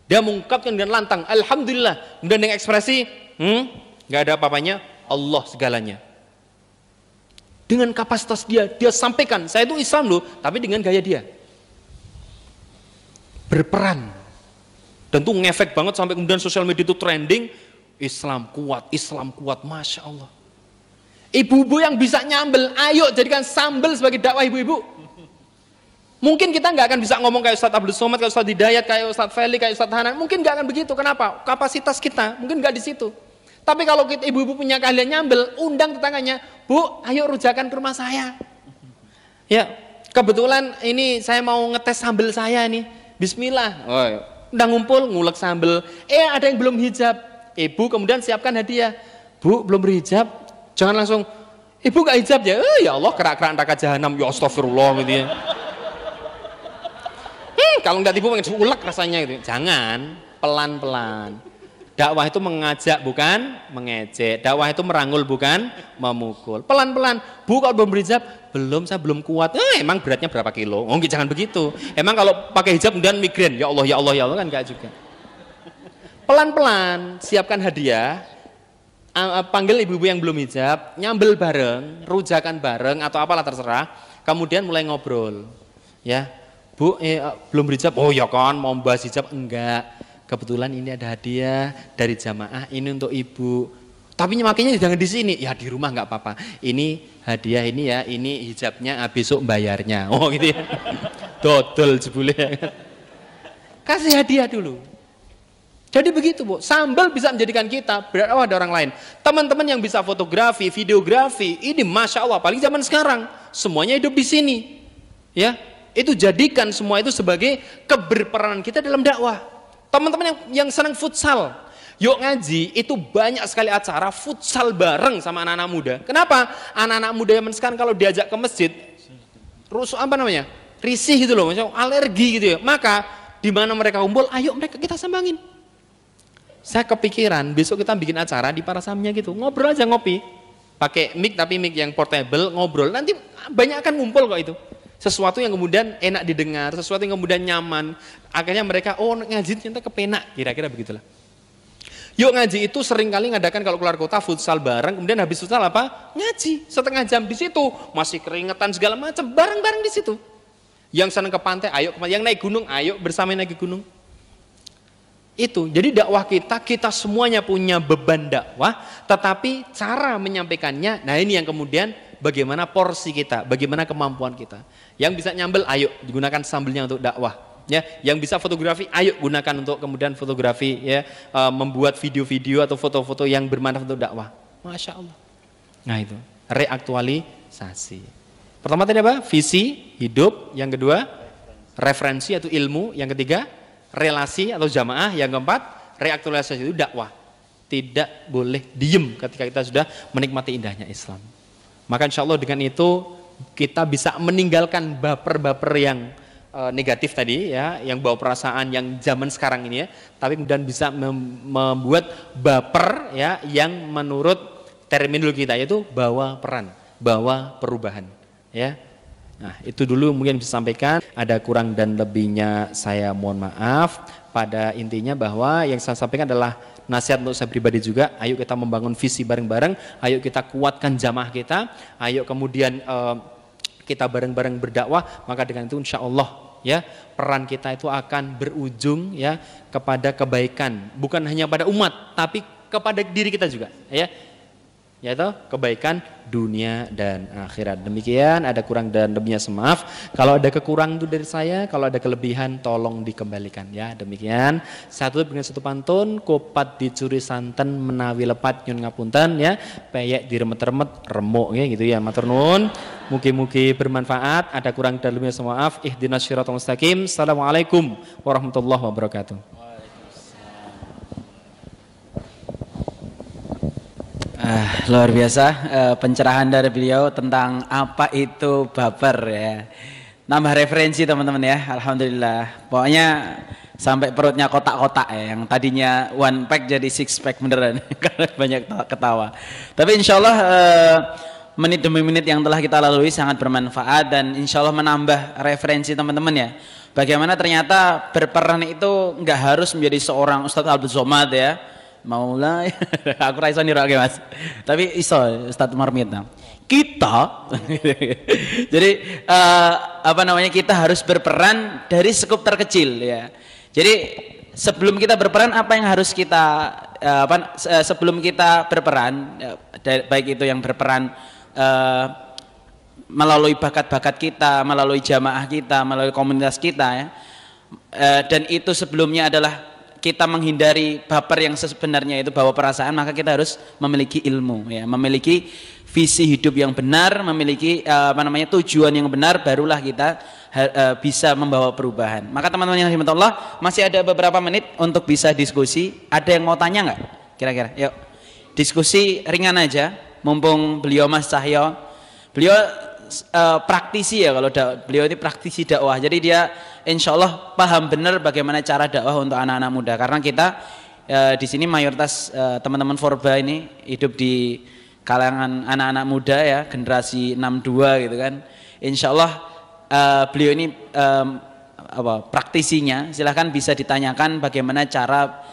Dia mengungkapkan dengan lantang Alhamdulillah. Kemudian dengan ekspresi, enggak ada apa-apanya, Allah segalanya. Dengan kapasitas dia sampaikan, saya itu Islam loh, tapi dengan gaya dia. Berperan. Tentu ngefek banget sampai kemudian sosial media itu trending, Islam kuat, Masya Allah. Ibu-ibu yang bisa nyambel, ayo jadikan sambel sebagai dakwah ibu-ibu. Mungkin kita nggak akan bisa ngomong kayak Ustadz Abdul Somad, kayak Ustadz Hidayat, kayak Ustadz Feli, kayak Ustadz Hanan. Mungkin nggak akan begitu. Kenapa? Kapasitas kita mungkin nggak di situ. Tapi kalau kita ibu-ibu punya keahlian nyambel, undang tetangganya, Bu, ayo rujakan ke rumah saya. Ya, kebetulan ini saya mau ngetes sambel saya nih. Bismillah. Oh, udah ngumpul, ngulek sambel. Ada yang belum hijab. Ibu kemudian siapkan hadiah. Bu, belum berhijab. Jangan langsung, Ibu gak hijab ya? Ya Allah, kerak-kerak neraka jahanam. Ya astagfirullah gitu ya. Kalau nggak ibu pengen diulek rasanya gitu. Jangan, pelan-pelan. Dakwah itu mengajak bukan mengejek. Dakwah itu merangkul bukan memukul. Pelan-pelan. Bu kalau belum berhijab, saya belum kuat. Emang beratnya berapa kilo? Oh, jangan begitu. Emang kalau pakai hijab kemudian migrain. Ya Allah kan enggak juga. Pelan-pelan, siapkan hadiah. Panggil ibu-ibu yang belum hijab, nyambel bareng, rujakan bareng atau apalah terserah. Kemudian mulai ngobrol. Ya. Bu, belum berhijab. Oh ya kan, mau bahas hijab enggak. Kebetulan ini ada hadiah dari jamaah, ini untuk ibu. Tapi makanya jangan di sini. Ya di rumah nggak apa-apa. Ini hadiah ini ya, ini hijabnya, besok bayarnya. Oh gitu ya. Dodol jebule. Kasih hadiah dulu. Jadi begitu Bu, sambal bisa menjadikan kita berdakwah ada orang lain. Teman-teman yang bisa fotografi, videografi, ini Masya Allah, paling zaman sekarang, semuanya hidup di sini. Ya, itu jadikan semua itu sebagai keberperanan kita dalam dakwah. Teman-teman yang senang futsal, yuk ngaji, itu banyak sekali acara futsal bareng sama anak-anak muda. Kenapa? Anak-anak muda zaman sekarang kalau diajak ke masjid, risih gitu loh, alergi gitu ya. Maka di mana mereka kumpul, ayo mereka kita sambangin. Saya kepikiran besok kita bikin acara di Parasamnya gitu, ngobrol aja ngopi, pakai mic tapi mic yang portable, ngobrol. Nanti banyak akan ngumpul kok itu. Sesuatu yang kemudian enak didengar, sesuatu yang kemudian nyaman. Akhirnya mereka, oh ngaji ternyata kepenak, kira-kira begitulah. Yuk ngaji itu sering kali ngadakan kalau keluar kota futsal bareng, kemudian habis futsal apa? Ngaji setengah jam di situ, masih keringetan segala macam, bareng-bareng di situ. Yang senang ke pantai, ayo ke pantai. Yang naik gunung, ayo bersama naik gunung. Itu, jadi dakwah kita semuanya punya beban dakwah, tetapi cara menyampaikannya, nah ini yang kemudian bagaimana porsi kita, bagaimana kemampuan kita. Yang bisa nyambel, ayo digunakan sambelnya untuk dakwah. Ya, yang bisa fotografi, ayo gunakan untuk kemudian fotografi, ya, membuat video-video atau foto-foto yang bermanfaat untuk dakwah. Masya Allah. Nah itu, reaktualisasi. Pertama tadi apa? Visi hidup. Yang kedua, referensi atau ilmu. Yang ketiga, relasi atau jamaah. Yang keempat, reaktualisasi itu dakwah. Tidak boleh diem ketika kita sudah menikmati indahnya Islam. Maka insya Allah dengan itu kita bisa meninggalkan baper-baper yang negatif tadi ya, yang bawa perasaan yang zaman sekarang ini ya, tapi kemudian bisa membuat baper ya yang menurut terminologi kita yaitu bawa peran, bawa perubahan ya. Nah, itu dulu mungkin bisa sampaikan, ada kurang dan lebihnya saya mohon maaf. Pada intinya bahwa yang saya sampaikan adalah nasihat untuk saya pribadi juga. Ayo kita membangun visi bareng-bareng, ayo kita kuatkan jamaah kita, ayo kemudian kita bareng-bareng berdakwah, maka dengan itu insya Allah ya peran kita itu akan berujung ya kepada kebaikan, bukan hanya pada umat tapi kepada diri kita juga ya, yaitu kebaikan dunia dan akhirat. Demikian, ada kurang dan lebihnya semaaf. Kalau ada kekurangan itu dari saya, kalau ada kelebihan tolong dikembalikan ya. Demikian. Satu dengan satu pantun, kopat dicuri santen menawi lepat nyun ngapunten ya, peyek diremet-remet remuk ya gitu ya. Matur nuwun. Mugi-mugi bermanfaat. Ada kurang dan lebihnya semaaf. Ihdinas syiratal mustaqim. Assalamualaikum warahmatullahi wabarakatuh. Luar biasa pencerahan dari beliau tentang apa itu baper ya. Nambah referensi teman-teman ya, alhamdulillah. Pokoknya sampai perutnya kotak-kotak ya, yang tadinya one pack jadi six pack beneran karena banyak ketawa. Tapi insya Allah menit demi menit yang telah kita lalui sangat bermanfaat dan insya Allah menambah referensi teman-teman ya. Bagaimana ternyata berperan itu nggak harus menjadi seorang Ustadz Abdul Somad ya. Maula, aku raiso niroke Mas. Tapi iso Ustadz Marmit. Kita, jadi kita harus berperan dari skup terkecil ya. Jadi sebelum kita berperan apa yang harus kita sebelum kita berperan, baik itu yang berperan melalui bakat-bakat kita, melalui jamaah kita, melalui komunitas kita ya. Dan itu sebelumnya adalah kita menghindari baper yang sebenarnya itu bawa perasaan, maka kita harus memiliki ilmu ya, memiliki visi hidup yang benar, memiliki tujuan yang benar, barulah kita bisa membawa perubahan. Maka teman-teman yang rahimahullah Allah, masih ada beberapa menit untuk bisa diskusi. Ada yang mau tanya nggak? Kira-kira, yuk diskusi ringan aja. Mumpung beliau Mas Cahyo, beliau praktisi ya, kalau beliau ini praktisi dakwah, jadi dia insya Allah paham benar bagaimana cara dakwah untuk anak-anak muda. Karena kita di sini mayoritas teman-teman Forba ini hidup di kalangan anak-anak muda ya, generasi 62 gitu kan. Insya Allah beliau ini praktisinya, silahkan bisa ditanyakan bagaimana cara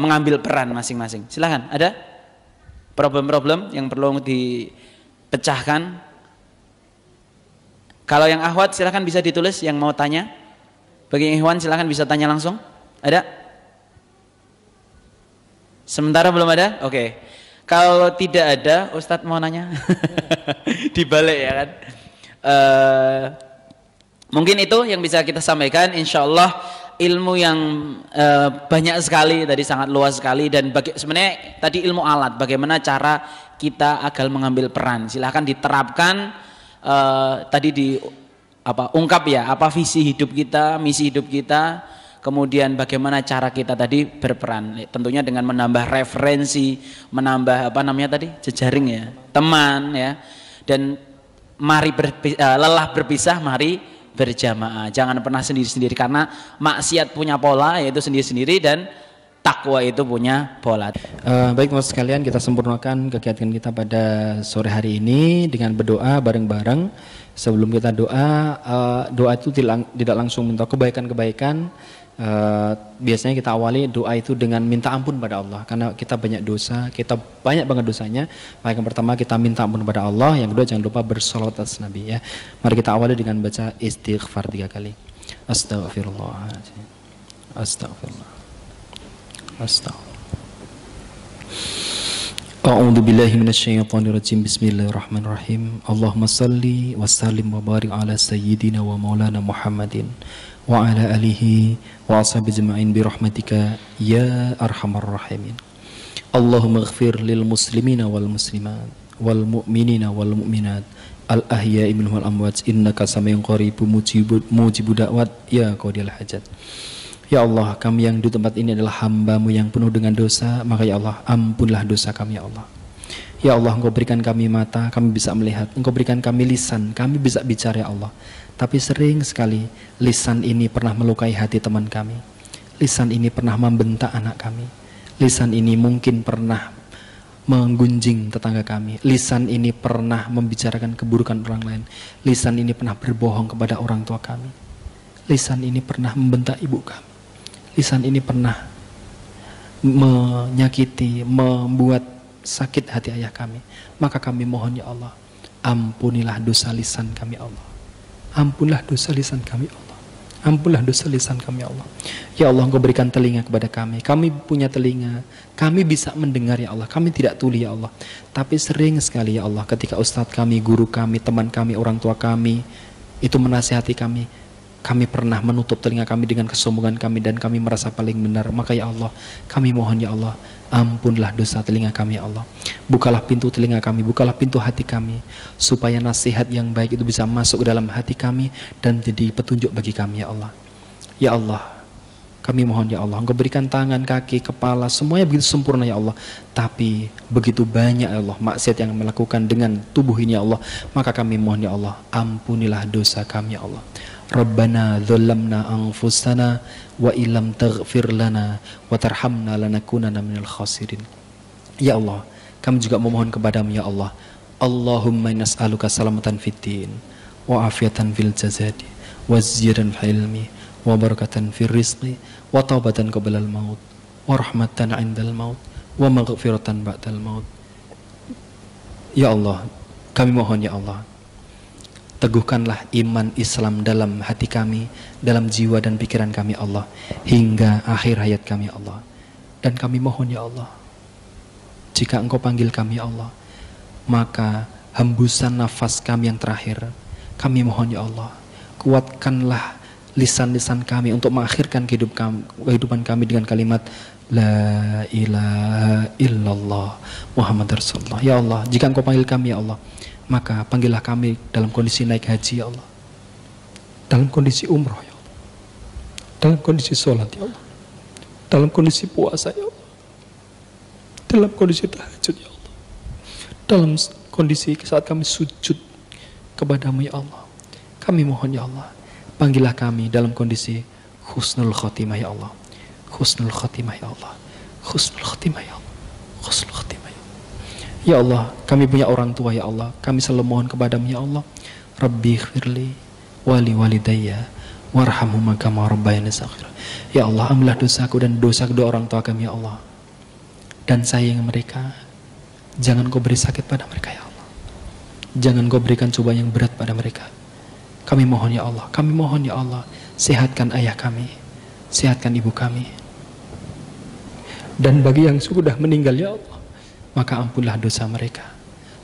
mengambil peran masing-masing. Silahkan, ada problem-problem yang perlu dipecahkan. Kalau yang akhwat silahkan bisa ditulis yang mau tanya. Bagi yang ikhwan silahkan bisa tanya langsung. Ada? Sementara belum ada? Oke. Kalau tidak ada, Ustadz mau nanya. Dibalik ya kan. Mungkin itu yang bisa kita sampaikan. Insya Allah ilmu yang banyak sekali tadi, sangat luas sekali, dan sebenarnya tadi ilmu alat, bagaimana cara kita agar mengambil peran. Silahkan diterapkan tadi di ungkap ya, apa visi hidup kita, misi hidup kita, kemudian bagaimana cara kita tadi berperan. Tentunya dengan menambah referensi, menambah jejaring ya, teman ya, dan mari lelah berpisah, mari berjamaah. Jangan pernah sendiri-sendiri, karena maksiat punya pola yaitu sendiri-sendiri, dan takwa itu punya pola. Baik teman sekalian, kita sempurnakan kegiatan kita pada sore hari ini dengan berdoa bareng-bareng. Sebelum kita doa itu tidak langsung minta kebaikan-kebaikan. Biasanya kita awali doa itu dengan minta ampun pada Allah, karena kita banyak dosa, kita banyak banget dosanya. Maka yang pertama kita minta ampun pada Allah, yang kedua jangan lupa bersolawat atas Nabi ya. Mari kita awali dengan baca istighfar 3 kali. Astaghfirullahaladzim, astaghfirullah, astaghfirullah. A'udzu billahi minasyaitonir rajim. Bismillahirrahmanirrahim. Allahumma shalli wa sallim wa barik ala sayyidina wa maulana Muhammadin wa ala alihi wa ashabi jema'in birahmatika ya arhamar rahimin. Allahumma ighfir lil muslimina wal muslimat wal mu'minina wal mu'minat al ahya'i minhum wal amwat innaka samiun qaribun mujibu da'wat ya qadil hajat. Ya Allah, kami yang di tempat ini adalah hamba-Mu yang penuh dengan dosa, maka ya Allah ampunlah dosa kami ya Allah. Ya Allah, Engkau berikan kami mata, kami bisa melihat. Engkau berikan kami lisan, kami bisa bicara ya Allah. Tapi sering sekali lisan ini pernah melukai hati teman kami. Lisan ini pernah membentak anak kami. Lisan ini mungkin pernah menggunjing tetangga kami. Lisan ini pernah membicarakan keburukan orang lain. Lisan ini pernah berbohong kepada orang tua kami. Lisan ini pernah membentak ibu kami. Lisan ini pernah menyakiti, membuat sakit hati ayah kami. Maka kami mohon ya Allah, ampunilah dosa lisan kami Allah. Ampunlah dosa lisan kami Allah. Ampunlah dosa lisan kami Allah. Ya Allah, Engkau berikan telinga kepada kami. Kami punya telinga, kami bisa mendengar ya Allah. Kami tidak tuli ya Allah. Tapi sering sekali ya Allah, ketika ustadz kami, guru kami, teman kami, orang tua kami itu menasihati kami, kami pernah menutup telinga kami dengan kesombongan kami dan kami merasa paling benar. Maka ya Allah, kami mohon ya Allah, ampunlah dosa telinga kami ya Allah. Bukalah pintu telinga kami, bukalah pintu hati kami, supaya nasihat yang baik itu bisa masuk ke dalam hati kami dan jadi petunjuk bagi kami ya Allah. Ya Allah, kami mohon ya Allah, Engkau berikan tangan, kaki, kepala, semuanya begitu sempurna ya Allah. Tapi begitu banyak ya Allah maksiat yang melakukan dengan tubuh ini ya Allah. Maka kami mohon ya Allah, ampunilah dosa kami ya Allah. Rabbana dzalamna anfusana wa illam taghfir lana wa tarhamna lanakunanna minal khasirin. Ya Allah, kami juga memohon kepadamu ya Allah. Allahumma nas'aluka salamatan fid din wa afiatan fil jasadi wa ziyadatan fil ilmi wa barakatan fil rizqi wa taubatan qablal maut wa rahmatan 'indal maut wa maghfiratan ba'dal maut. Ya Allah, kami mohon ya Allah, teguhkanlah iman Islam dalam hati kami, dalam jiwa dan pikiran kami Allah, hingga akhir hayat kami Allah. Dan kami mohon ya Allah, jika Engkau panggil kami ya Allah, maka hembusan nafas kami yang terakhir, kami mohon ya Allah, kuatkanlah lisan-lisan kami untuk mengakhirkan kehidupan kami dengan kalimat La ilaha illallah Muhammad Rasulullah. Ya Allah, jika Engkau panggil kami ya Allah, maka panggillah kami dalam kondisi naik haji ya Allah, dalam kondisi umroh ya Allah, dalam kondisi sholat ya Allah, dalam kondisi puasa ya Allah, dalam kondisi tahajud ya Allah, dalam kondisi saat kami sujud kepadamu ya Allah. Kami mohon ya Allah, panggillah kami dalam kondisi husnul khotimah ya Allah, husnul khotimah ya Allah, husnul khotimah ya Allah, husnul khotimah. Ya Allah, kami punya orang tua ya Allah, kami selalu mohon kepadamu ya Allah, Rabbi ighfirli wali walidayya warhamhuma kama rabbayani shaghira. Ya Allah, ampunilah dosaku dan dosa kedua orang tua kami ya Allah, dan sayang mereka. Jangan Kau beri sakit pada mereka ya Allah, jangan Kau berikan cobaan yang berat pada mereka. Kami mohon ya Allah, kami mohon ya Allah, sehatkan ayah kami, sehatkan ibu kami. Dan bagi yang sudah meninggal ya Allah, maka ampunlah dosa mereka,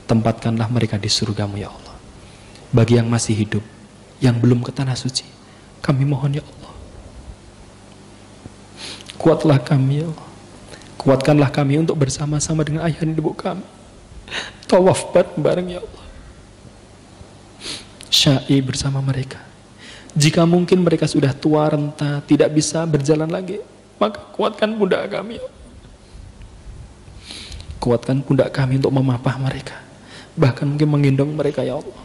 tempatkanlah mereka di surgamu ya Allah. Bagi yang masih hidup, yang belum ke tanah suci, kami mohon ya Allah, Kuatlah kami ya Allah. Kuatkanlah kami untuk bersama-sama dengan ayah dan ibu kami. Tawaf bareng-bareng ya Allah. Syai bersama mereka. Jika mungkin mereka sudah tua renta, tidak bisa berjalan lagi, maka kuatkan pundak kami ya Allah. Kuatkan pundak kami untuk memapah mereka. Bahkan mungkin menggendong mereka ya Allah.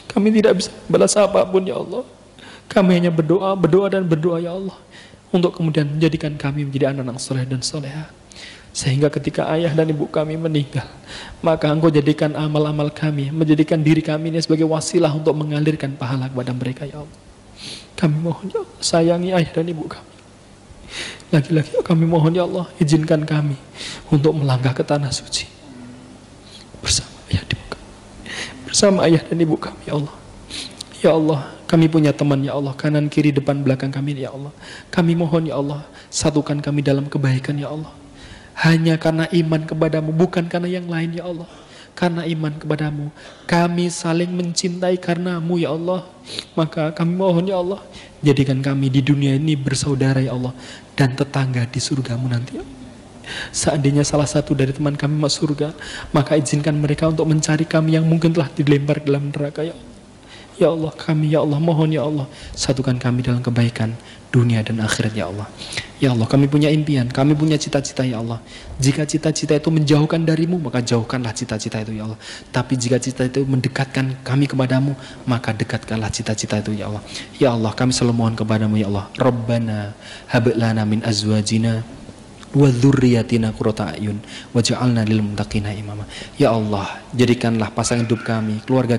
Kami tidak bisa balas apapun ya Allah. Kami hanya berdoa dan berdoa ya Allah, untuk kemudian menjadikan kami menjadi anak-anak soleh dan soleha. Sehingga ketika ayah dan ibu kami meninggal, maka Engkau jadikan amal-amal kami, menjadikan diri kami ini sebagai wasilah untuk mengalirkan pahala kepada mereka ya Allah. Kami mohon ya Allah, sayangi ayah dan ibu kami. Lagi-lagi kami mohon ya Allah, izinkan kami untuk melangkah ke tanah suci bersama ayah dan ibu kami. Bersama ayah dan ibu kami ya Allah. Ya Allah, kami punya teman ya Allah, kanan kiri depan belakang kami ya Allah. Kami mohon ya Allah, satukan kami dalam kebaikan ya Allah. Hanya karena iman kepadamu, bukan karena yang lain ya Allah. Karena iman kepadamu, kami saling mencintai karenamu ya Allah. Maka kami mohon ya Allah, jadikan kami di dunia ini bersaudara ya Allah, dan tetangga di surgamu nanti ya Allah. Seandainya salah satu dari teman kami masuk surga, maka izinkan mereka untuk mencari kami yang mungkin telah dilempar dalam neraka ya Allah. Ya Allah, kami ya Allah mohon ya Allah, satukan kami dalam kebaikan dunia dan akhirat ya Allah. Ya Allah, kami punya impian, kami punya cita-cita ya Allah. Jika cita-cita itu menjauhkan darimu, maka jauhkanlah cita-cita itu ya Allah. Tapi jika cita itu mendekatkan kami kepadamu, maka dekatkanlah cita-cita itu ya Allah. Ya Allah, kami selalu mohon kepadamu ya Allah. Rabbana hab lana min azwajina wa dzurriyyatina qurrata a'yun waj'alna lil muttaqina imama. Ya Allah, jadikanlah pasangan hidup kami, keluarga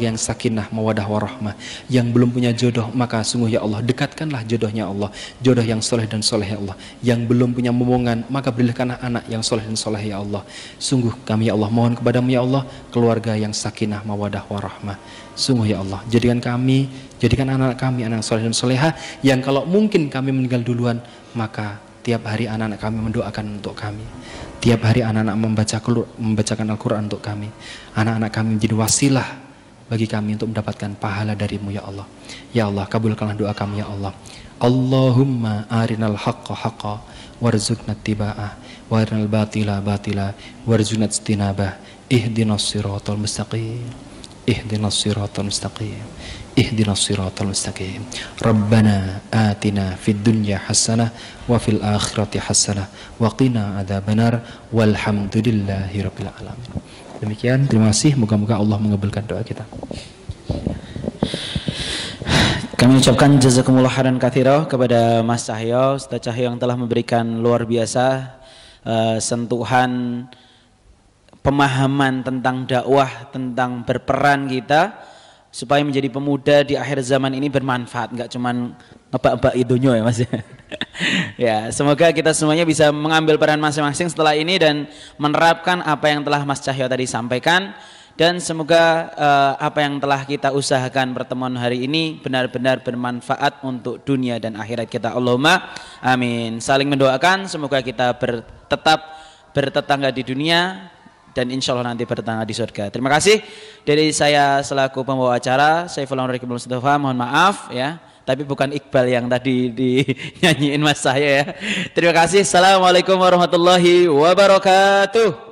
yang sakinah mawaddah warahmah. Yang belum punya jodoh, maka sungguh ya Allah, dekatkanlah jodohnya Allah, jodoh yang soleh dan soleh ya Allah. Yang belum punya momongan, maka berikanlah anak yang soleh dan soleh ya Allah. Sungguh kami ya Allah mohon kepadamu ya Allah, keluarga yang sakinah mawaddah warahmah. Sungguh ya Allah, jadikan anak kami anak soleh dan soleha, yang kalau mungkin kami meninggal duluan, maka tiap hari anak-anak kami mendoakan untuk kami. Tiap hari anak-anak membacakan Al-Quran untuk kami. Anak-anak kami menjadi wasilah bagi kami untuk mendapatkan pahala darimu ya Allah. Ya Allah, kabulkanlah doa kami ya Allah. Allahumma arinal haqqa haqqa warzuqna ittiba'ah wa arinal batila batila warzuqna ijtinabah. Ihdinas siratal mustaqim. Ihdinas siratal mustaqim. Ihdinas siratal mustaqim. Rabbana atina fid dunya hasanah wa fil akhirati hasanah wa qina adzabannar walhamdulillahi rabbil alamin. Demikian, terima kasih, moga-moga Allah mengabulkan doa kita. Kami ucapkan jazakumullah khairan katsira kepada Mas Cahyo, Ustaz Cahyo yang telah memberikan luar biasa sentuhan pemahaman tentang dakwah, tentang berperan kita supaya menjadi pemuda di akhir zaman ini bermanfaat, nggak cuman ngebak-bak idunyo ya Mas. Ya, semoga kita semuanya bisa mengambil peran masing-masing setelah ini dan menerapkan apa yang telah Mas Cahyo tadi sampaikan, dan semoga apa yang telah kita usahakan pertemuan hari ini benar-benar bermanfaat untuk dunia dan akhirat kita. Allahumma amin. Saling mendoakan, semoga kita tetap bertetangga di dunia dan insya Allah nanti bertetangga di surga. Terima kasih dari saya selaku pembawa acara, Saifullah Nurul Mustafa, mohon maaf ya, tapi bukan Iqbal yang tadi dinyanyiin Mas saya ya. Terima kasih. Assalamualaikum warahmatullahi wabarakatuh.